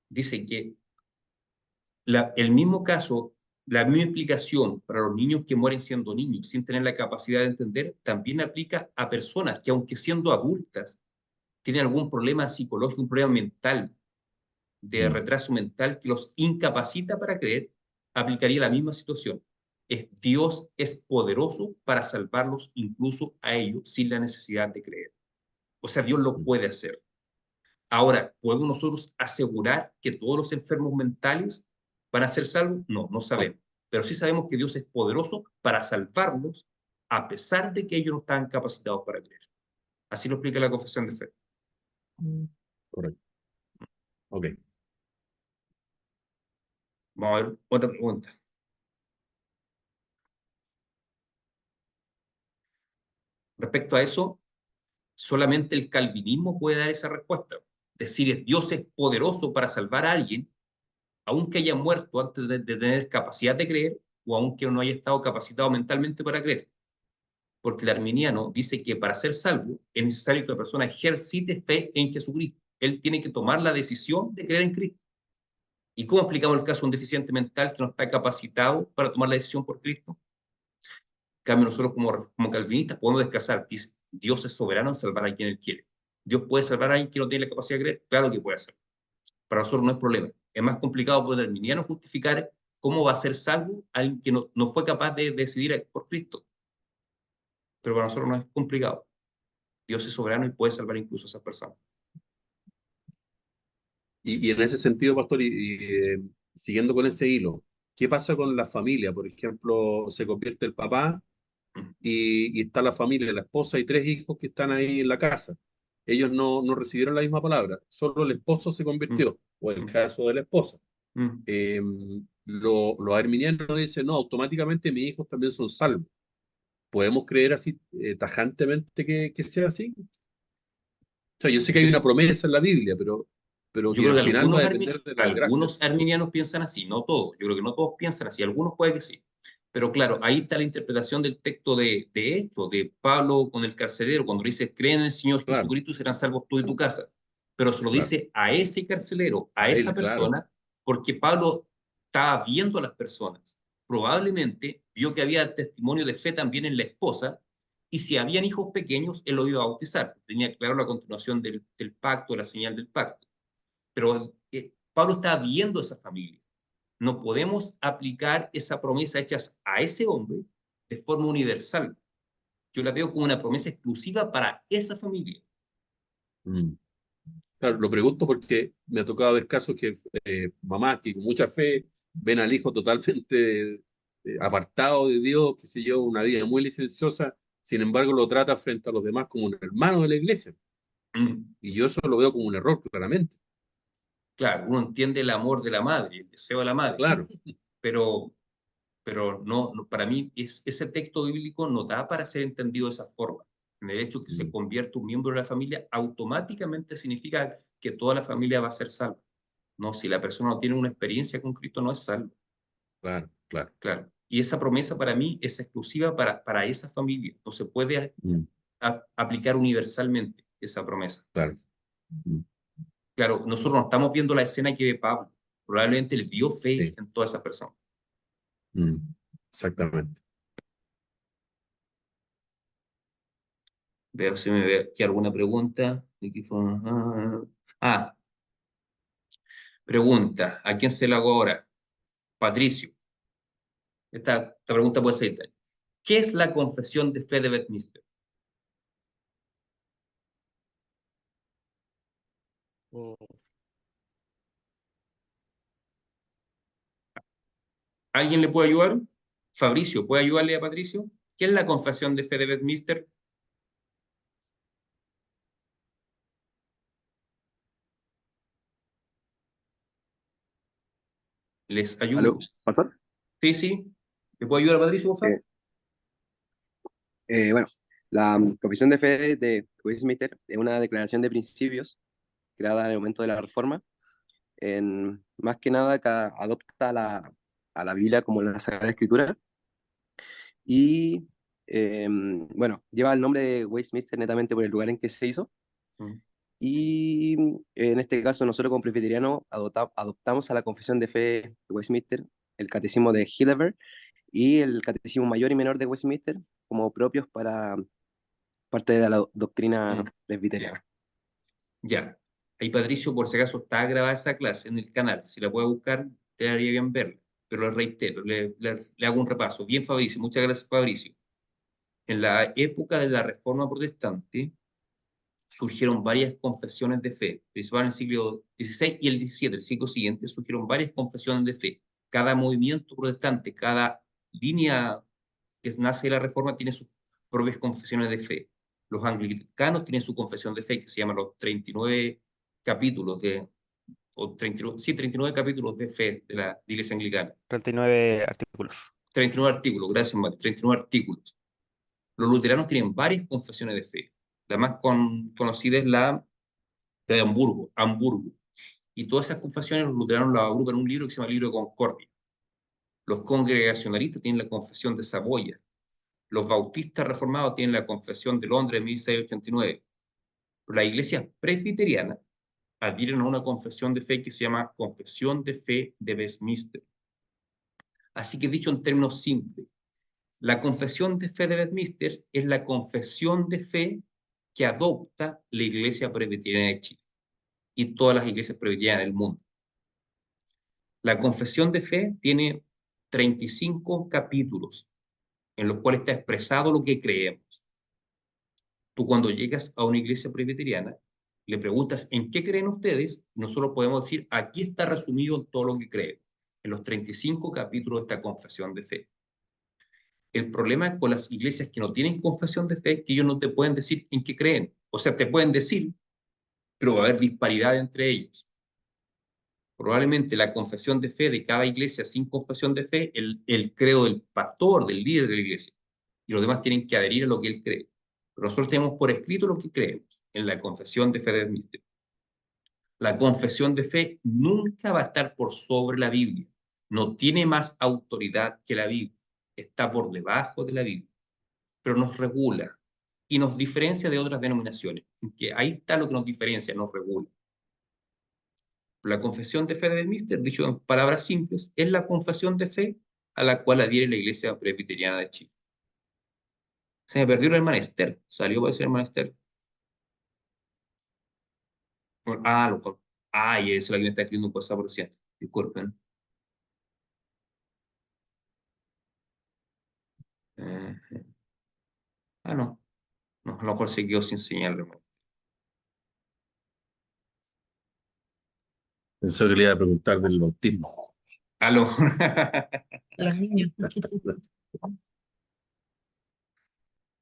Dice que el mismo caso, la misma implicación para los niños que mueren siendo niños sin tener la capacidad de entender, también aplica a personas que aunque siendo adultas, tienen algún problema psicológico, un problema mental, de Mm. retraso mental que los incapacita para creer, aplicaría la misma situación. Dios es poderoso para salvarlos incluso a ellos sin la necesidad de creer. O sea, Dios lo puede hacer. Ahora, ¿podemos nosotros asegurar que todos los enfermos mentales van a ser salvos? No, no sabemos. Pero sí sabemos que Dios es poderoso para salvarlos a pesar de que ellos no están capacitados para creer. Así lo explica la confesión de fe. Correcto. Ok. Vamos a ver otra pregunta. Respecto a eso, solamente el calvinismo puede dar esa respuesta. Decir, Dios es poderoso para salvar a alguien, aunque haya muerto antes de tener capacidad de creer, o aunque no haya estado capacitado mentalmente para creer. Porque el arminiano dice que para ser salvo es necesario que la persona ejercite fe en Jesucristo. Él tiene que tomar la decisión de creer en Cristo. ¿Y cómo explicamos el caso de un deficiente mental que no está capacitado para tomar la decisión por Cristo? En cambio, nosotros como calvinistas podemos descansar. Dios es soberano en salvar a quien Él quiere. ¿Dios puede salvar a alguien que no tiene la capacidad de creer? Claro que puede hacerlo. Para nosotros no es problema. Es más complicado poder el arminiano justificar cómo va a ser salvo alguien que no fue capaz de decidir por Cristo. Pero para nosotros no es complicado. Dios es soberano y puede salvar incluso a esas personas. Y en ese sentido, pastor, siguiendo con ese hilo, ¿qué pasa con la familia? Por ejemplo, se convierte el papá y está la familia, la esposa y 3 hijos que están ahí en la casa. Ellos no recibieron la misma palabra, solo el esposo se convirtió, o el caso de la esposa. Los arminianos dicen, no, automáticamente mis hijos también son salvos. ¿Podemos creer así tajantemente que sea así? O sea, yo sé que hay una promesa en la Biblia, pero Yo que creo al que final va a depender de la gracia. algunos arminianos piensan así, no todos. Yo creo que no todos piensan así, algunos puede que sí. Pero claro, ahí está la interpretación del texto de hecho, de Pablo con el carcelero, cuando dice, creen en el Señor Claro, Jesucristo y serán salvos tú y tu casa. Pero se lo claro. dice a ese carcelero, a A esa él, claro. persona, porque Pablo estaba viendo a las personas. Probablemente vio que había testimonio de fe también en la esposa, y si habían hijos pequeños, él lo iba a bautizar. Tenía claro la continuación del pacto, la señal del pacto. Pero Pablo está viendo esa familia. No podemos aplicar esa promesa hecha a ese hombre de forma universal. Yo la veo como una promesa exclusiva para esa familia. Mm. Claro, lo pregunto porque me ha tocado ver casos que mamás que con mucha fe ven al hijo totalmente apartado de Dios, qué sé yo, una vida muy licenciosa, sin embargo lo trata frente a los demás como un hermano de la iglesia. Y yo eso lo veo como un error, claramente. Claro, uno entiende el amor de la madre, el deseo de la madre, Claro. pero no, para mí ese texto bíblico no da para ser entendido de esa forma. En el hecho que se convierta un miembro de la familia, automáticamente significa que toda la familia va a ser salva. No, si la persona no tiene una experiencia con Cristo, no es salva. Claro, claro. Claro. Y esa promesa para mí es exclusiva para esa familia. No se puede aplicar universalmente esa promesa. Claro. Claro, nosotros no estamos viendo la escena que ve Pablo. Probablemente él vio fe Sí. en todas esas personas. Exactamente. Veo si me ve aquí alguna pregunta. Pregunta. ¿A quién se la hago ahora? Patricio. Esta pregunta puede ser: ¿qué es la confesión de fe de Westminster? ¿Alguien le puede ayudar? Fabricio, ¿puede ayudarle a Patricio? ¿Qué es la confesión de fe de Westminster? ¿Les ayudo? ¿Aló, pastor? Sí, sí. ¿Le puedo ayudar a Patricio, por favor? Bueno, la confesión de fe de Westminster es una declaración de principios creada en el momento de la Reforma. Más que nada, adopta a la Biblia como la Sagrada Escritura y, bueno, lleva el nombre de Westminster netamente por el lugar en que se hizo. Y en este caso, nosotros como presbiterianos adoptamos a la confesión de fe de Westminster, el catecismo de Heidelberg y el catecismo mayor y menor de Westminster como propios para parte de la doctrina presbiteriana. Ya. Ahí Patricio, por si acaso, está grabada esa clase en el canal. Si la puede buscar, te daría bien verla. Pero le reitero, le hago un repaso. Bien, Fabricio. Muchas gracias, Fabricio. En la época de la Reforma Protestante surgieron varias confesiones de fe, principalmente en el siglo XVI y el XVII, el siglo siguiente, surgieron varias confesiones de fe. Cada movimiento protestante, cada línea que nace de la Reforma tiene sus propias confesiones de fe. Los anglicanos tienen su confesión de fe, que se llama los 39 capítulos o 39, sí, 39 capítulos de fe de la Iglesia Anglicana. 39 artículos. 39 artículos, gracias, Mario, 39 artículos. Los luteranos tienen varias confesiones de fe. La más conocida es la de Hamburgo. Y todas esas confesiones los luteranos las agrupan en un libro que se llama Libro de Concordia. Los congregacionalistas tienen la confesión de Saboya. Los bautistas reformados tienen la confesión de Londres de 1689. Pero las iglesias presbiterianas adhieren a una confesión de fe que se llama Confesión de Fe de Westminster. Así que dicho en términos simples, la confesión de fe de Westminster es la confesión de fe que adopta la Iglesia Presbiteriana de Chile y todas las iglesias presbiterianas del mundo. La confesión de fe tiene 35 capítulos en los cuales está expresado lo que creemos. Tú cuando llegas a una iglesia presbiteriana, le preguntas ¿en qué creen ustedes? Nosotros podemos decir, aquí está resumido todo lo que creen, en los 35 capítulos de esta confesión de fe. El problema con las iglesias que no tienen confesión de fe es que ellos no te pueden decir en qué creen. O sea, te pueden decir, pero va a haber disparidad entre ellos. Probablemente la confesión de fe de cada iglesia sin confesión de fe, el credo del pastor, del líder de la iglesia, y los demás tienen que adherir a lo que él cree. Pero nosotros tenemos por escrito lo que creemos en la confesión de fe del misterio. La confesión de fe nunca va a estar por sobre la Biblia. No tiene más autoridad que la Biblia. Está por debajo de la Biblia. Pero nos regula y nos diferencia de otras denominaciones. Que ahí está lo que nos diferencia, nos regula. La confesión de fe de Westminster, dicho en palabras simples, es la confesión de fe a la cual adhiere la Iglesia Presbiteriana de Chile. Se me perdió el hermano Esther. Salió para decir el hermano Esther. Y esa es la que me está escribiendo un WhatsApp por cierto. Disculpen. No. No, a lo mejor se quedó sin señal, hermano. Pensó que le iba a preguntar del bautismo. Aló. Los niños.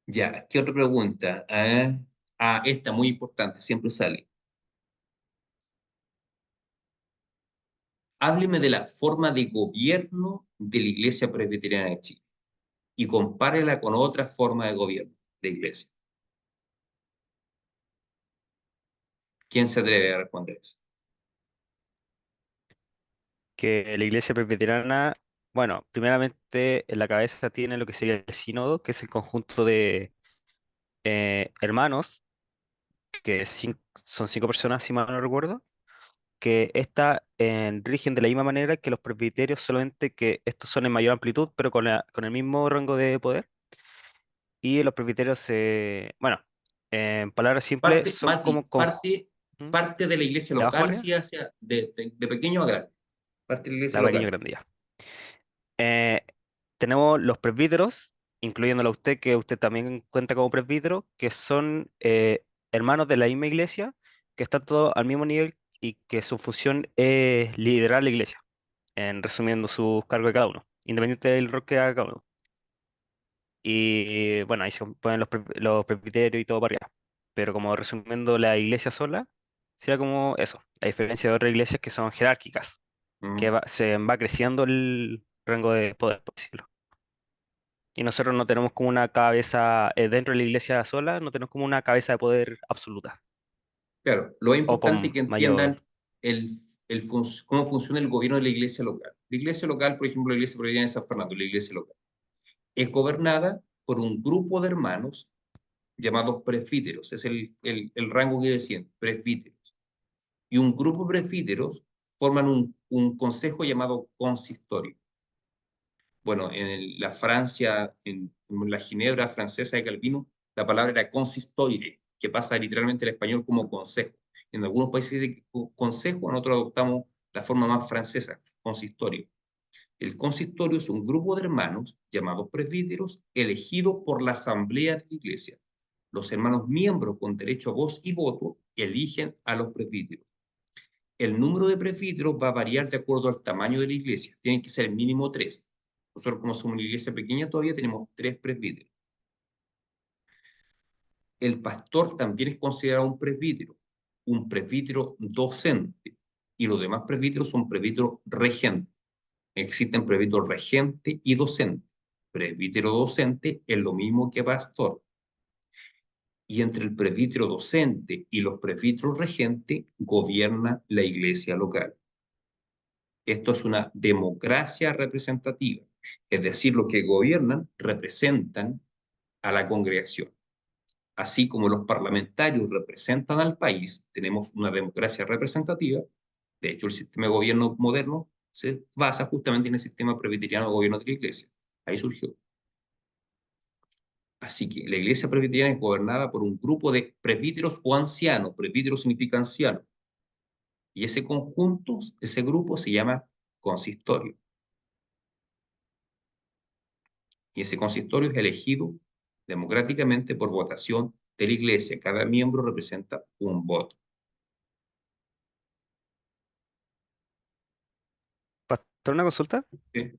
Ya, ¿qué otra pregunta? Esta muy importante, siempre sale. Hábleme de la forma de gobierno de la Iglesia Presbiteriana de Chile y compárela con otras formas de gobierno de iglesia. ¿Quién se atreve a responder eso? Que la iglesia presbiteriana, bueno, primeramente en la cabeza tiene lo que sería el sínodo, que es el conjunto de hermanos, que son 5 personas, si mal no recuerdo, que rigen de la misma manera que los presbiterios, solamente que estos son en mayor amplitud, pero con el mismo rango de poder. Y los presbiterios, bueno, en palabras simples, son Mati, como ¿Mm? parte de la iglesia ¿De abajo local, arriba? sí, de pequeño a grande. Parte de la iglesia La pequeña local. grandilla. Tenemos los presbíteros, incluyéndolo a usted, que usted también cuenta como presbítero, que son hermanos de la misma iglesia, que están todos al mismo nivel y que su función es liderar la iglesia, en resumiendo sus cargos de cada uno, independiente del rol que haga cada uno. Y bueno, ahí se ponen los presbiterios y todo para allá. Pero como resumiendo la iglesia sola, sería como eso, a diferencia de otras iglesias que son jerárquicas, que se va creciendo el rango de poder, por decirlo. Y nosotros no tenemos como una cabeza, dentro de la iglesia sola, no tenemos como una cabeza de poder absoluta. Claro, lo O importante es con que mayor. entiendan cómo funciona el gobierno de la iglesia local. La iglesia local, por ejemplo, la iglesia presbiteriana de San Fernando, la iglesia local, es gobernada por un grupo de hermanos llamados presbíteros. Es el rango que decían, presbíteros. Y un grupo de presbíteros forman un consejo llamado consistorio. Bueno, en la Francia, en la Ginebra francesa de Calvino, la palabra era consistoire, que pasa literalmente al español como consejo. En algunos países dice consejo, nosotros adoptamos la forma más francesa, consistorio. El consistorio es un grupo de hermanos llamados presbíteros elegidos por la asamblea de la iglesia. Los hermanos miembros con derecho a voz y voto eligen a los presbíteros. El número de presbíteros va a variar de acuerdo al tamaño de la iglesia. Tienen que ser mínimo 3. Nosotros, como somos una iglesia pequeña, todavía tenemos 3 presbíteros. El pastor también es considerado un presbítero docente, y los demás presbíteros son presbíteros regentes. Existen presbíteros regente y docente. Presbítero docente es lo mismo que pastor. Y entre el presbítero docente y los presbíteros regentes gobierna la iglesia local. Esto es una democracia representativa, es decir, los que gobiernan representan a la congregación. Así como los parlamentarios representan al país, tenemos una democracia representativa. De hecho, el sistema de gobierno moderno se basa justamente en el sistema presbiteriano de gobierno de la iglesia. Ahí surgió. Así que la iglesia presbiteriana es gobernada por un grupo de presbíteros o ancianos. Presbítero significa anciano. Y ese conjunto, ese grupo se llama consistorio. Y ese consistorio es elegido democráticamente por votación de la iglesia. Cada miembro representa un voto. Pastor, una consulta. ¿Sí?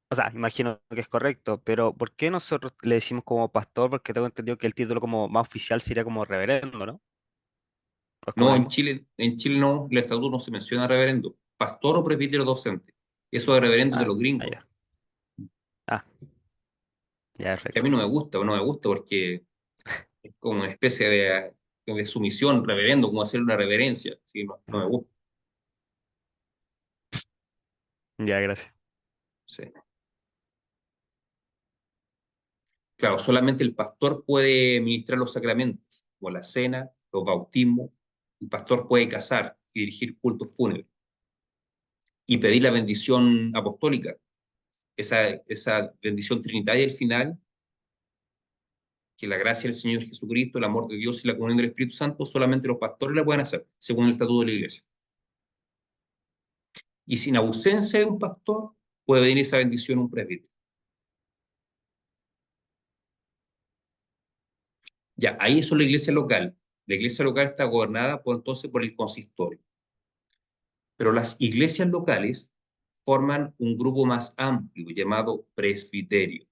O sea, imagino que es correcto, pero ¿por qué nosotros le decimos como pastor? Porque tengo entendido que el título como más oficial sería como reverendo, ¿no? ¿O es como No, lo en mismo? Chile no, el estatuto no se menciona reverendo. Pastor o presbítero docente. Eso de reverendo de Ah, los gringos. ya. Ah, ya, Que a perfecto. mí no me gusta porque es como una especie de sumisión, reverendo, como hacer una reverencia. Sí, no me gusta. Ya, gracias. Sí. Claro, solamente el pastor puede ministrar los sacramentos, como la cena, los bautismos. El pastor puede casar y dirigir cultos fúnebres y pedir la bendición apostólica, esa bendición trinitaria al final, que la gracia del Señor Jesucristo, el amor de Dios y la comunión del Espíritu Santo, solamente los pastores la pueden hacer, según el estatuto de la iglesia. Y sin ausencia de un pastor, puede venir esa bendición un presbítero. Ya, ahí eso es la iglesia local. La iglesia local está gobernada entonces por el consistorio. Pero las iglesias locales forman un grupo más amplio llamado presbiterio.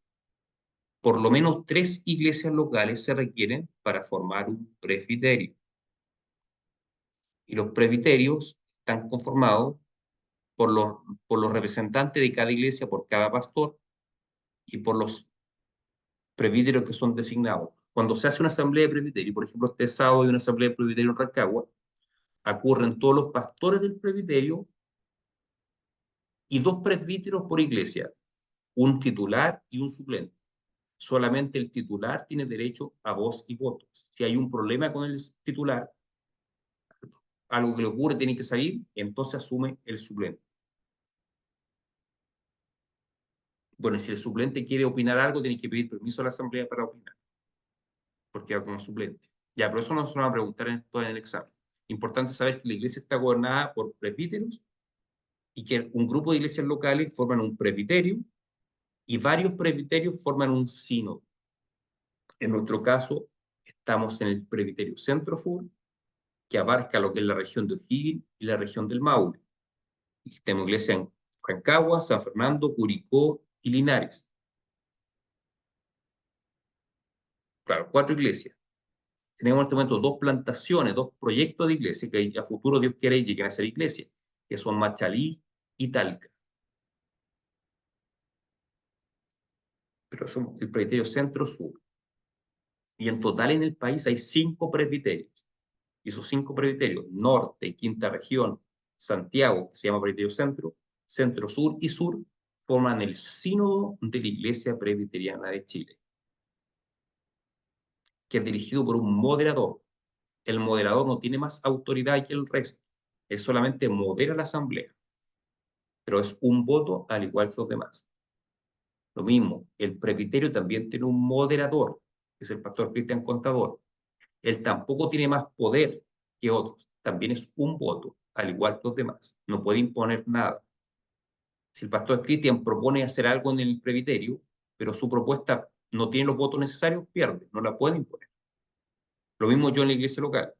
Por lo menos 3 iglesias locales se requieren para formar un presbiterio. Y los presbiterios están conformados por los representantes de cada iglesia, por cada pastor y por los presbíteros que son designados. Cuando se hace una asamblea de presbiterio, por ejemplo, este sábado hay una asamblea de presbiterio en Rancagua, ocurren todos los pastores del presbiterio y 2 presbíteros por iglesia, un titular y un suplente. Solamente el titular tiene derecho a voz y voto. Si hay un problema con el titular, algo que le ocurre, tiene que salir, entonces asume el suplente. Bueno, si el suplente quiere opinar algo, tiene que pedir permiso a la asamblea para opinar, porque va como suplente. Ya, pero eso no se nos va a preguntar en el examen. Importante saber que la iglesia está gobernada por presbíteros y que un grupo de iglesias locales forman un presbiterio y varios presbiterios forman un sínodo. En nuestro caso, estamos en el presbiterio Centro-Sur, que abarca lo que es la región de O'Higgins y la región del Maule. Y tenemos iglesia en Rancagua, San Fernando, Curicó y Linares. Claro, 4 iglesias. Tenemos en este momento 2 plantaciones, 2 proyectos de iglesia que a futuro Dios quiere lleguen a ser iglesia, que son Machalí y Talca. Pero somos el presbiterio Centro-Sur. Y en total en el país hay 5 presbiterios. Y esos 5 presbiterios, Norte, Quinta Región, Santiago, que se llama Presbiterio Centro, Centro Sur y Sur, forman el sínodo de la Iglesia Presbiteriana de Chile, que es dirigido por un moderador. El moderador no tiene más autoridad que el resto. Él solamente modera la asamblea, pero es un voto al igual que los demás. Lo mismo, el presbiterio también tiene un moderador, que es el pastor Cristian Contador. Él tampoco tiene más poder que otros. También es un voto, al igual que los demás. No puede imponer nada. Si el pastor Cristian propone hacer algo en el presbiterio, pero su propuesta no tiene los votos necesarios, pierde, no la puede imponer. Lo mismo yo en la iglesia local.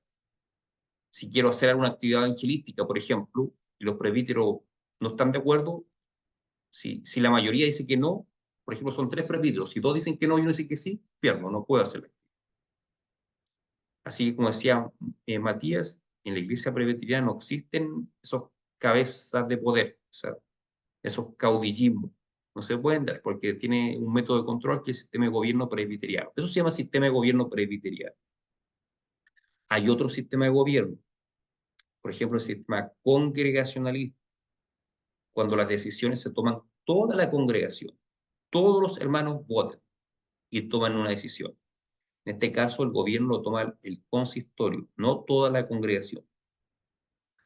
Si quiero hacer alguna actividad evangelística, por ejemplo, y los presbíteros no están de acuerdo, si la mayoría dice que no, por ejemplo, son 3 presbíteros, si 2 dicen que no y uno dice que sí, pierdo, no puedo hacerlo. Así que, como decía Matías, en la iglesia presbiteriana no existen esos cabezas de poder, esos caudillismos. No se pueden dar porque tiene un método de control que es el sistema de gobierno presbiteriano. Eso se llama sistema de gobierno presbiteriano. Hay otro sistema de gobierno, por ejemplo, el sistema congregacionalista, cuando las decisiones se toman toda la congregación, todos los hermanos votan y toman una decisión. En este caso, el gobierno lo toma el consistorio, no toda la congregación.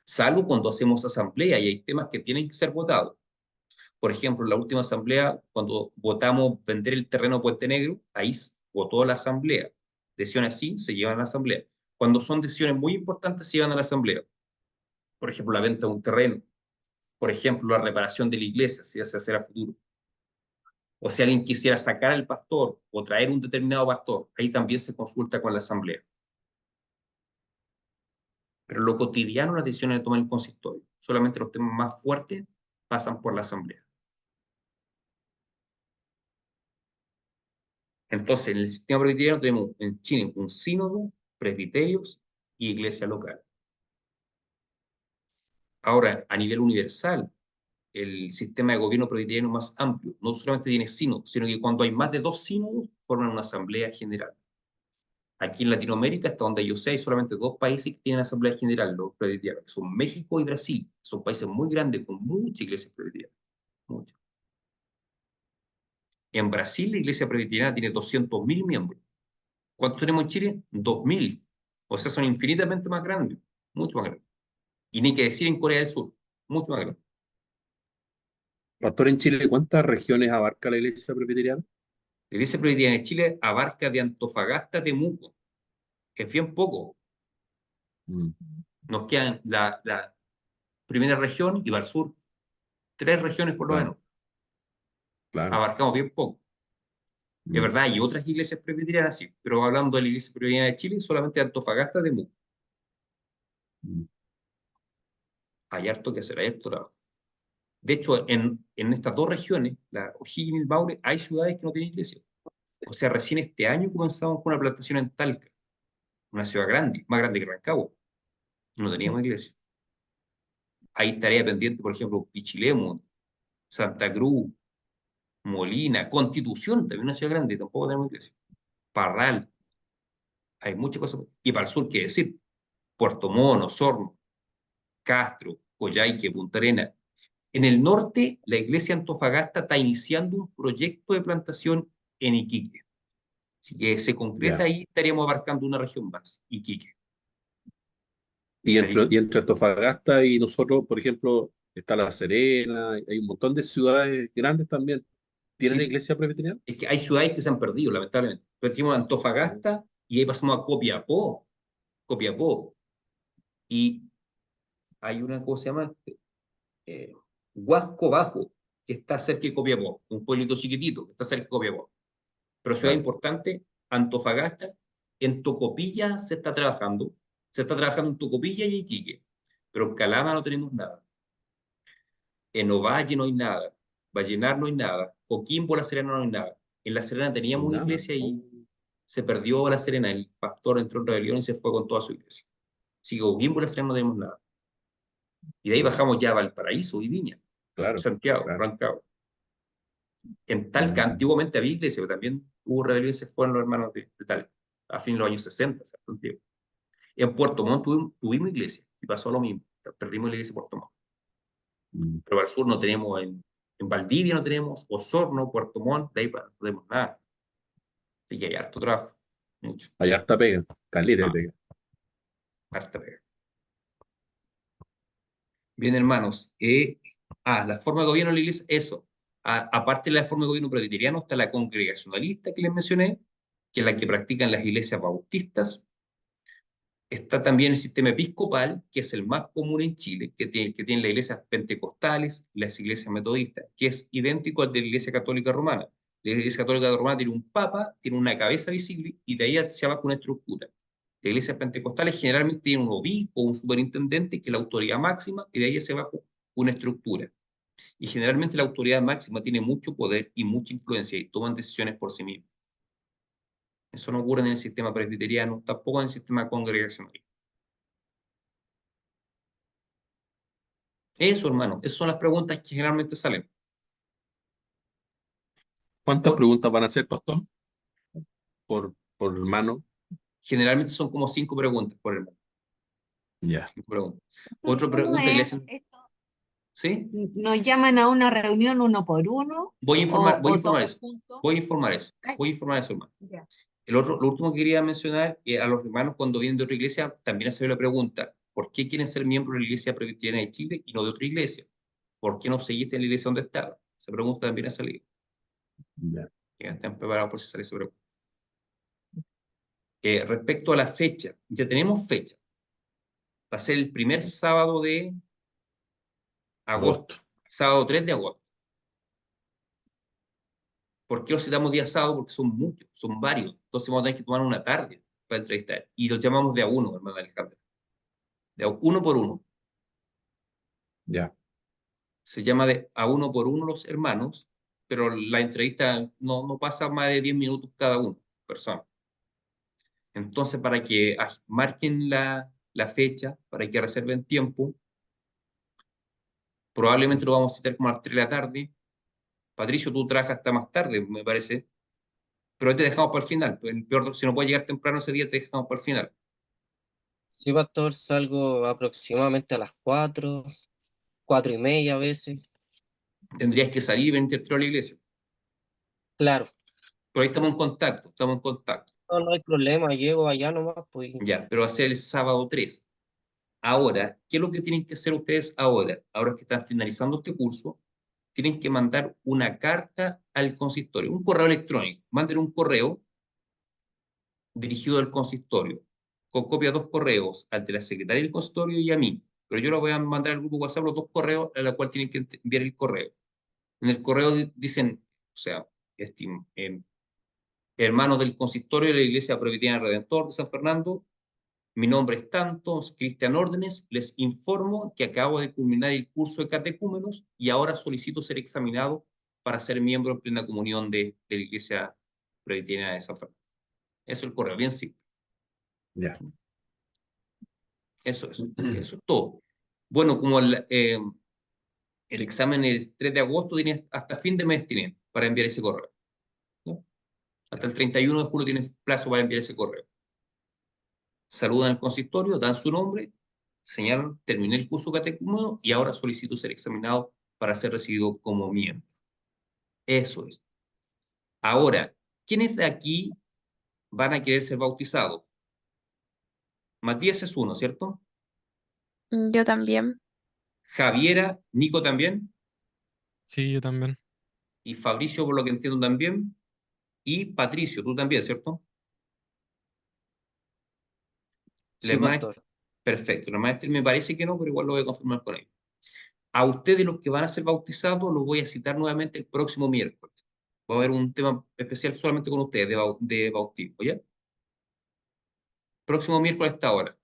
Salvo cuando hacemos asamblea y hay temas que tienen que ser votados. Por ejemplo, en la última asamblea, cuando votamos vender el terreno de Puente Negro, ahí votó la asamblea. Decisiones así se llevan a la asamblea. Cuando son decisiones muy importantes, se llevan a la asamblea. Por ejemplo, la venta de un terreno. Por ejemplo, la reparación de la iglesia, si se hace a futuro. O si alguien quisiera sacar al pastor o traer un determinado pastor, ahí también se consulta con la asamblea. Pero lo cotidiano, las decisiones de tomar el consistorio. Solamente los temas más fuertes pasan por la asamblea. Entonces, en el sistema presbiteriano tenemos en Chile un sínodo, presbiterios y iglesia local. Ahora, a nivel universal, el sistema de gobierno presbiteriano más amplio. No solamente tiene sínodos, sino que cuando hay más de 2 sínodos, forman una asamblea general. Aquí en Latinoamérica, hasta donde yo sé, hay solamente 2 países que tienen asamblea general, los presbiterianos, que son México y Brasil. Son países muy grandes, con muchas iglesias presbiterianas. Muchas. En Brasil, la iglesia presbiteriana tiene 200.000 miembros. ¿Cuántos tenemos en Chile? 2.000. O sea, son infinitamente más grandes, mucho más grandes. Y ni que decir en Corea del Sur, mucho más grandes. Pastor, en Chile, ¿cuántas regiones abarca la iglesia presbiteriana? La iglesia presbiteriana de Chile abarca de Antofagasta a Temuco. Es bien poco. Mm, Nos quedan la primera región y va al sur. 3 regiones por lo claro, menos. claro. Abarcamos bien poco. Es Mm, verdad, hay otras iglesias presbiterianas, sí, pero hablando de la iglesia presbiteriana de Chile, solamente Antofagasta, Temuco. mm. Hay harto que hacer, hay harto trabajo. De hecho, en estas 2 regiones, la O'Higgins y el Maule, hay ciudades que no tienen iglesia. O sea, recién este año comenzamos con una plantación en Talca, una ciudad grande, más grande que Rancagua. No teníamos iglesia. Hay tarea pendiente, por ejemplo, Pichilemu, Santa Cruz, Molina, Constitución, también una ciudad grande, tampoco tenemos iglesia. Parral, hay muchas cosas. Y para el sur, ¿qué decir? Puerto Montt, Osorno, Castro, Coyhaique, Punta Arenas. En el norte, la iglesia Antofagasta está iniciando un proyecto de plantación en Iquique. Así que se concreta Ya. ahí, estaríamos abarcando una región más, Iquique. Y Estaría- entre Antofagasta y nosotros, por ejemplo, está La Serena, hay un montón de ciudades grandes también. ¿Tienen sí, iglesia presbiteriana? es que hay ciudades que se han perdido, lamentablemente. Perdimos Antofagasta y ahí pasamos a Copiapó. Copiapó. Y hay una cosa que se llama Huasco Bajo, que está cerca de Copiapó, un pueblito chiquitito que está cerca de Copiapó. Pero ciudad Claro. importante, Antofagasta, en Tocopilla se está trabajando en Tocopilla y Iquique, pero en Calama no tenemos nada. En Ovalle no hay nada, Vallenar no hay nada, Coquimbo, La Serena no hay nada. En La Serena No hay teníamos una nada. iglesia Oh, y se perdió La Serena, el pastor entró en rebelión y se fue con toda su iglesia. Así que Coquimbo y La Serena no tenemos nada. Y de ahí mm, bajamos ya a Valparaíso y Viña, claro, Santiago, claro. Rancagua. En Talca Mm, antiguamente había iglesia, pero también hubo rebelión y se fueron los hermanos de Talca, a fin de los años 60, hace un tiempo. En Puerto Montt tuvimos iglesia y pasó lo mismo. Perdimos la iglesia de Puerto Montt. mm. Pero al sur no tenemos, en Valdivia no tenemos, Osorno, Puerto Montt, de ahí no tenemos nada. Así que hay harto trabajo, mucho, Hay harta pega, caleta de pega. harta pega. Bien, hermanos. La forma de gobierno de la iglesia, eso. Aparte de la forma de gobierno presbiteriano, está la congregacionalista que les mencioné, que es la que practican las iglesias bautistas, Está también el sistema episcopal, que es el más común en Chile, que tiene las iglesias pentecostales, las iglesias metodistas, que es idéntico al de la Iglesia Católica Romana. La Iglesia Católica Romana tiene un papa, tiene una cabeza visible y de ahí se abajo una estructura. Las iglesias pentecostales generalmente tienen un obispo o un superintendente, que es la autoridad máxima, y de ahí hacia abajo una estructura. Y generalmente la autoridad máxima tiene mucho poder y mucha influencia y toman decisiones por sí mismos. Eso no ocurre en el sistema presbiteriano, tampoco en el sistema congregacional. Eso, hermano, esas son las preguntas que generalmente salen. ¿Cuántas Por- preguntas van a hacer, pastor? Por hermano. Generalmente son como 5 preguntas por hermano. Ya. 5 preguntas. ¿Cómo Otra pregunta que le es hacen, esto? ¿sí? ¿Nos llaman a una reunión uno por uno Voy a informar o todos eso. juntos? Voy a informar eso. Ay, Voy a informar eso, hermano. ya. Lo último que quería mencionar, a los hermanos cuando vienen de otra iglesia, también hacer la pregunta, ¿por qué quieren ser miembros de la Iglesia Presbiteriana de Chile y no de otra iglesia? ¿Por qué no seguiste en la iglesia donde estaba? Esa pregunta también ha salido. Ya. Ya están preparados por hacer esa pregunta. Respecto a la fecha, ya tenemos fecha. Va a ser el primer sábado de agosto, sábado 3 de agosto. ¿Por qué los citamos día sábado? Porque son muchos, son varios. Entonces vamos a tener que tomar una tarde para entrevistar. Y los llamamos de a uno, hermano Alejandro. De a uno por uno. Ya. Se llama de a uno por uno los hermanos, pero la entrevista no pasa más de 10 minutos cada uno, persona. Entonces, para que marquen la fecha, para que reserven tiempo, probablemente lo vamos a citar como a las 3 de la tarde. Patricio, tú trabajas hasta más tarde, me parece. Pero ahí te dejamos para el final. Pues, si no puedes llegar temprano ese día, te dejamos para el final. Sí, pastor, salgo aproximadamente a las 4, 4:30 a veces. Tendrías que salir y venirte a la iglesia. Claro, Pero ahí estamos en contacto, estamos en contacto. no hay problema, llego allá nomás, pues. Ya, pero va a ser el sábado 3. Ahora, ¿qué es lo que tienen que hacer ustedes ahora? Ahora que están finalizando este curso, tienen que mandar una carta al consistorio, un correo electrónico. Manden un correo dirigido al consistorio, con copia de 2 correos, al de la secretaria del consistorio y a mí. Pero yo lo voy a mandar al grupo WhatsApp los 2 correos a la cual tienen que enviar el correo. En el correo dicen, o sea, hermanos del consistorio de la Iglesia Presbiteriana Redentor de San Fernando, mi nombre es tanto, Cristian Órdenes, les informo que acabo de culminar el curso de catecúmenos y ahora solicito ser examinado para ser miembro en plena comunión de la Iglesia Presbiteriana de San Fernando. Eso es el correo, bien simple. Ya. Eso es todo. Bueno, como el examen es 3 de agosto, tienes hasta fin de mes tienen para enviar ese correo. ¿No? Hasta el 31 de julio tienes plazo para enviar ese correo. Saludan al consistorio, dan su nombre, señalan, terminé el curso catecúmeno y ahora solicito ser examinado para ser recibido como miembro. Eso es. Ahora, ¿quiénes de aquí van a querer ser bautizados? Matías es uno, ¿cierto? Yo también. Javiera, Nico también, Sí, yo también. y Fabricio, por lo que entiendo también, y Patricio, tú también, ¿cierto? Sí, pastor. Perfecto, la maestra me parece que no, pero igual lo voy a confirmar con ellos. A ustedes, los que van a ser bautizados, los voy a citar nuevamente el próximo miércoles. Va a haber un tema especial solamente con ustedes de bautismo, ¿ya? Próximo miércoles a esta hora,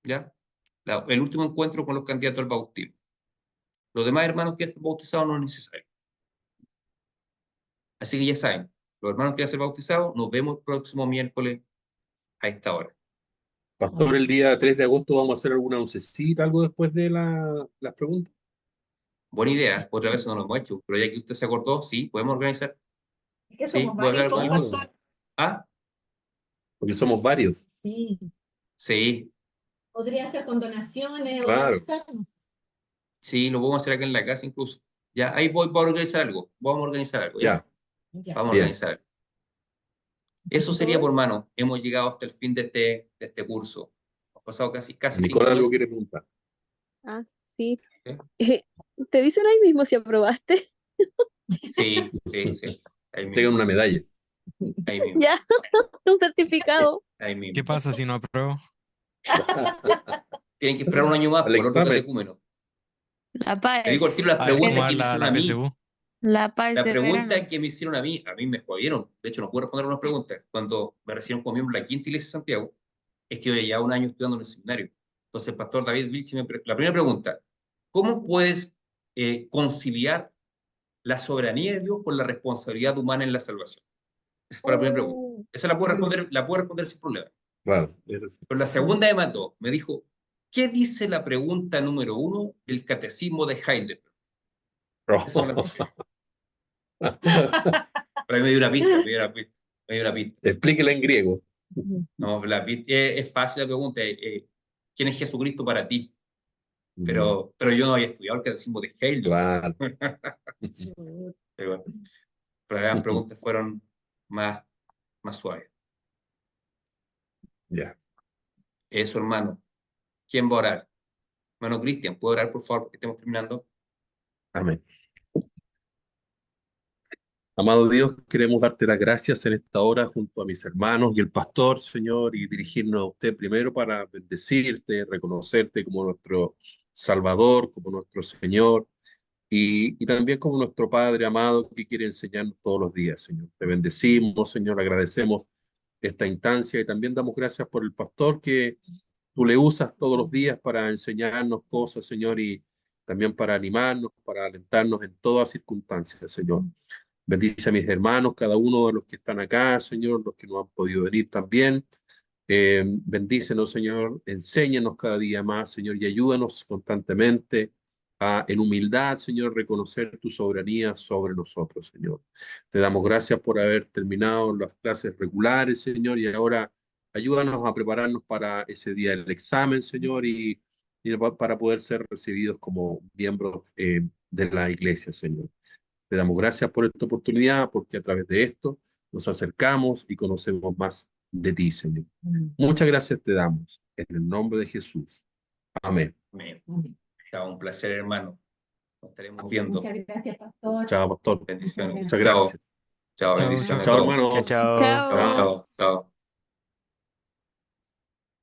¿ya? El último encuentro con los candidatos al bautismo. Los demás hermanos que estén bautizados no es necesario. Así que ya saben, los hermanos que quieran ser bautizados, nos vemos el próximo miércoles a esta hora. Pastor, el día 3 de agosto vamos a hacer alguna oncecita, algo después de las preguntas. Buena idea, otra vez no lo hemos hecho, pero ya que usted se acordó, sí, podemos organizar. Es que Sí, somos voy a hablar varios, con pues, el pastor. ¿Ah? Porque somos varios. Sí, Sí, podría ser con donaciones, Claro. organizarnos. sí, lo podemos hacer acá en la casa incluso. Ya, ahí voy para organizar algo. Vamos a organizar algo, ¿ya? Ya. Vamos a Bien. organizar algo. Eso sería, por mano. Hemos llegado hasta el fin de este curso. Hemos pasado casi 5 Nicolás algo meses. quiere preguntar. Ah, sí. ¿Sí? ¿Te dicen ahí mismo si aprobaste? Sí, sí, sí. Ahí Tengan mismo. una medalla. Ahí mismo. Ya, un certificado. Ahí mismo. ¿Qué pasa si no apruebo? Tienen que esperar un año más Al por otro examen. catecúmeno. La Te digo al paz. tiro las Ah, es preguntas como que me la, hicieron la a mí. PSU. La paz La de pregunta verano. que me hicieron a mí me jodieron. De hecho, no puedo responder unas preguntas. Cuando me recibieron como miembro de la Quinta Iglesia de Santiago, es que yo ya llevaba un año estudiando en el seminario. Entonces, el pastor David Vilche, la primera pregunta, ¿cómo puedes conciliar la soberanía de Dios con la responsabilidad humana en la salvación? Esa fue la primera pregunta. Esa la puedo responder sin problema. Claro. Pero la segunda me mató. Me dijo, ¿qué dice la pregunta número 1 del catecismo de Heidelberg? Esa me la pregunta. Pero ahí me dio una pista, me dio una pista. Explíquela en griego. No, la pista es fácil la pregunta. ¿Quién es Jesucristo para ti? Pero yo no había estudiado el catecismo de Heidelberg. Claro. Pero bueno, pero las preguntas fueron más suaves. Ya. Eso, hermano. ¿Quién va a orar? Hermano Cristian, ¿puedo orar, por favor, porque estemos terminando? Amén. Amado Dios, queremos darte las gracias en esta hora junto a mis hermanos y el pastor, Señor, y dirigirnos a usted primero para bendecirte, reconocerte como nuestro Salvador, como nuestro Señor, y también como nuestro Padre amado que quiere enseñarnos todos los días, Señor. Te bendecimos, Señor, agradecemos esta instancia y también damos gracias por el pastor que tú le usas todos los días para enseñarnos cosas, Señor, y también para animarnos, para alentarnos en todas circunstancias, Señor. Bendice a mis hermanos, cada uno de los que están acá, Señor, los que no han podido venir también. Bendícenos, Señor, enséñanos cada día más, Señor, y ayúdanos constantemente a, en humildad, Señor, reconocer tu soberanía sobre nosotros, Señor. Te damos gracias por haber terminado las clases regulares, Señor, y ahora ayúdanos a prepararnos para ese día del examen, Señor, y para poder ser recibidos como miembros de la iglesia, Señor. Te damos gracias por esta oportunidad, porque a través de esto nos acercamos y conocemos más de ti, Señor. Muchas gracias te damos, en el nombre de Jesús. Amén. Amén. Chao, un placer, hermano. Nos estaremos viendo. Muchas gracias, pastor. Chao, pastor. Bendiciones. Muchas Chao. gracias. Chao, Chao, bendiciones a Chao, todos. hermanos. Chao, chao. Chao. Chao, chao.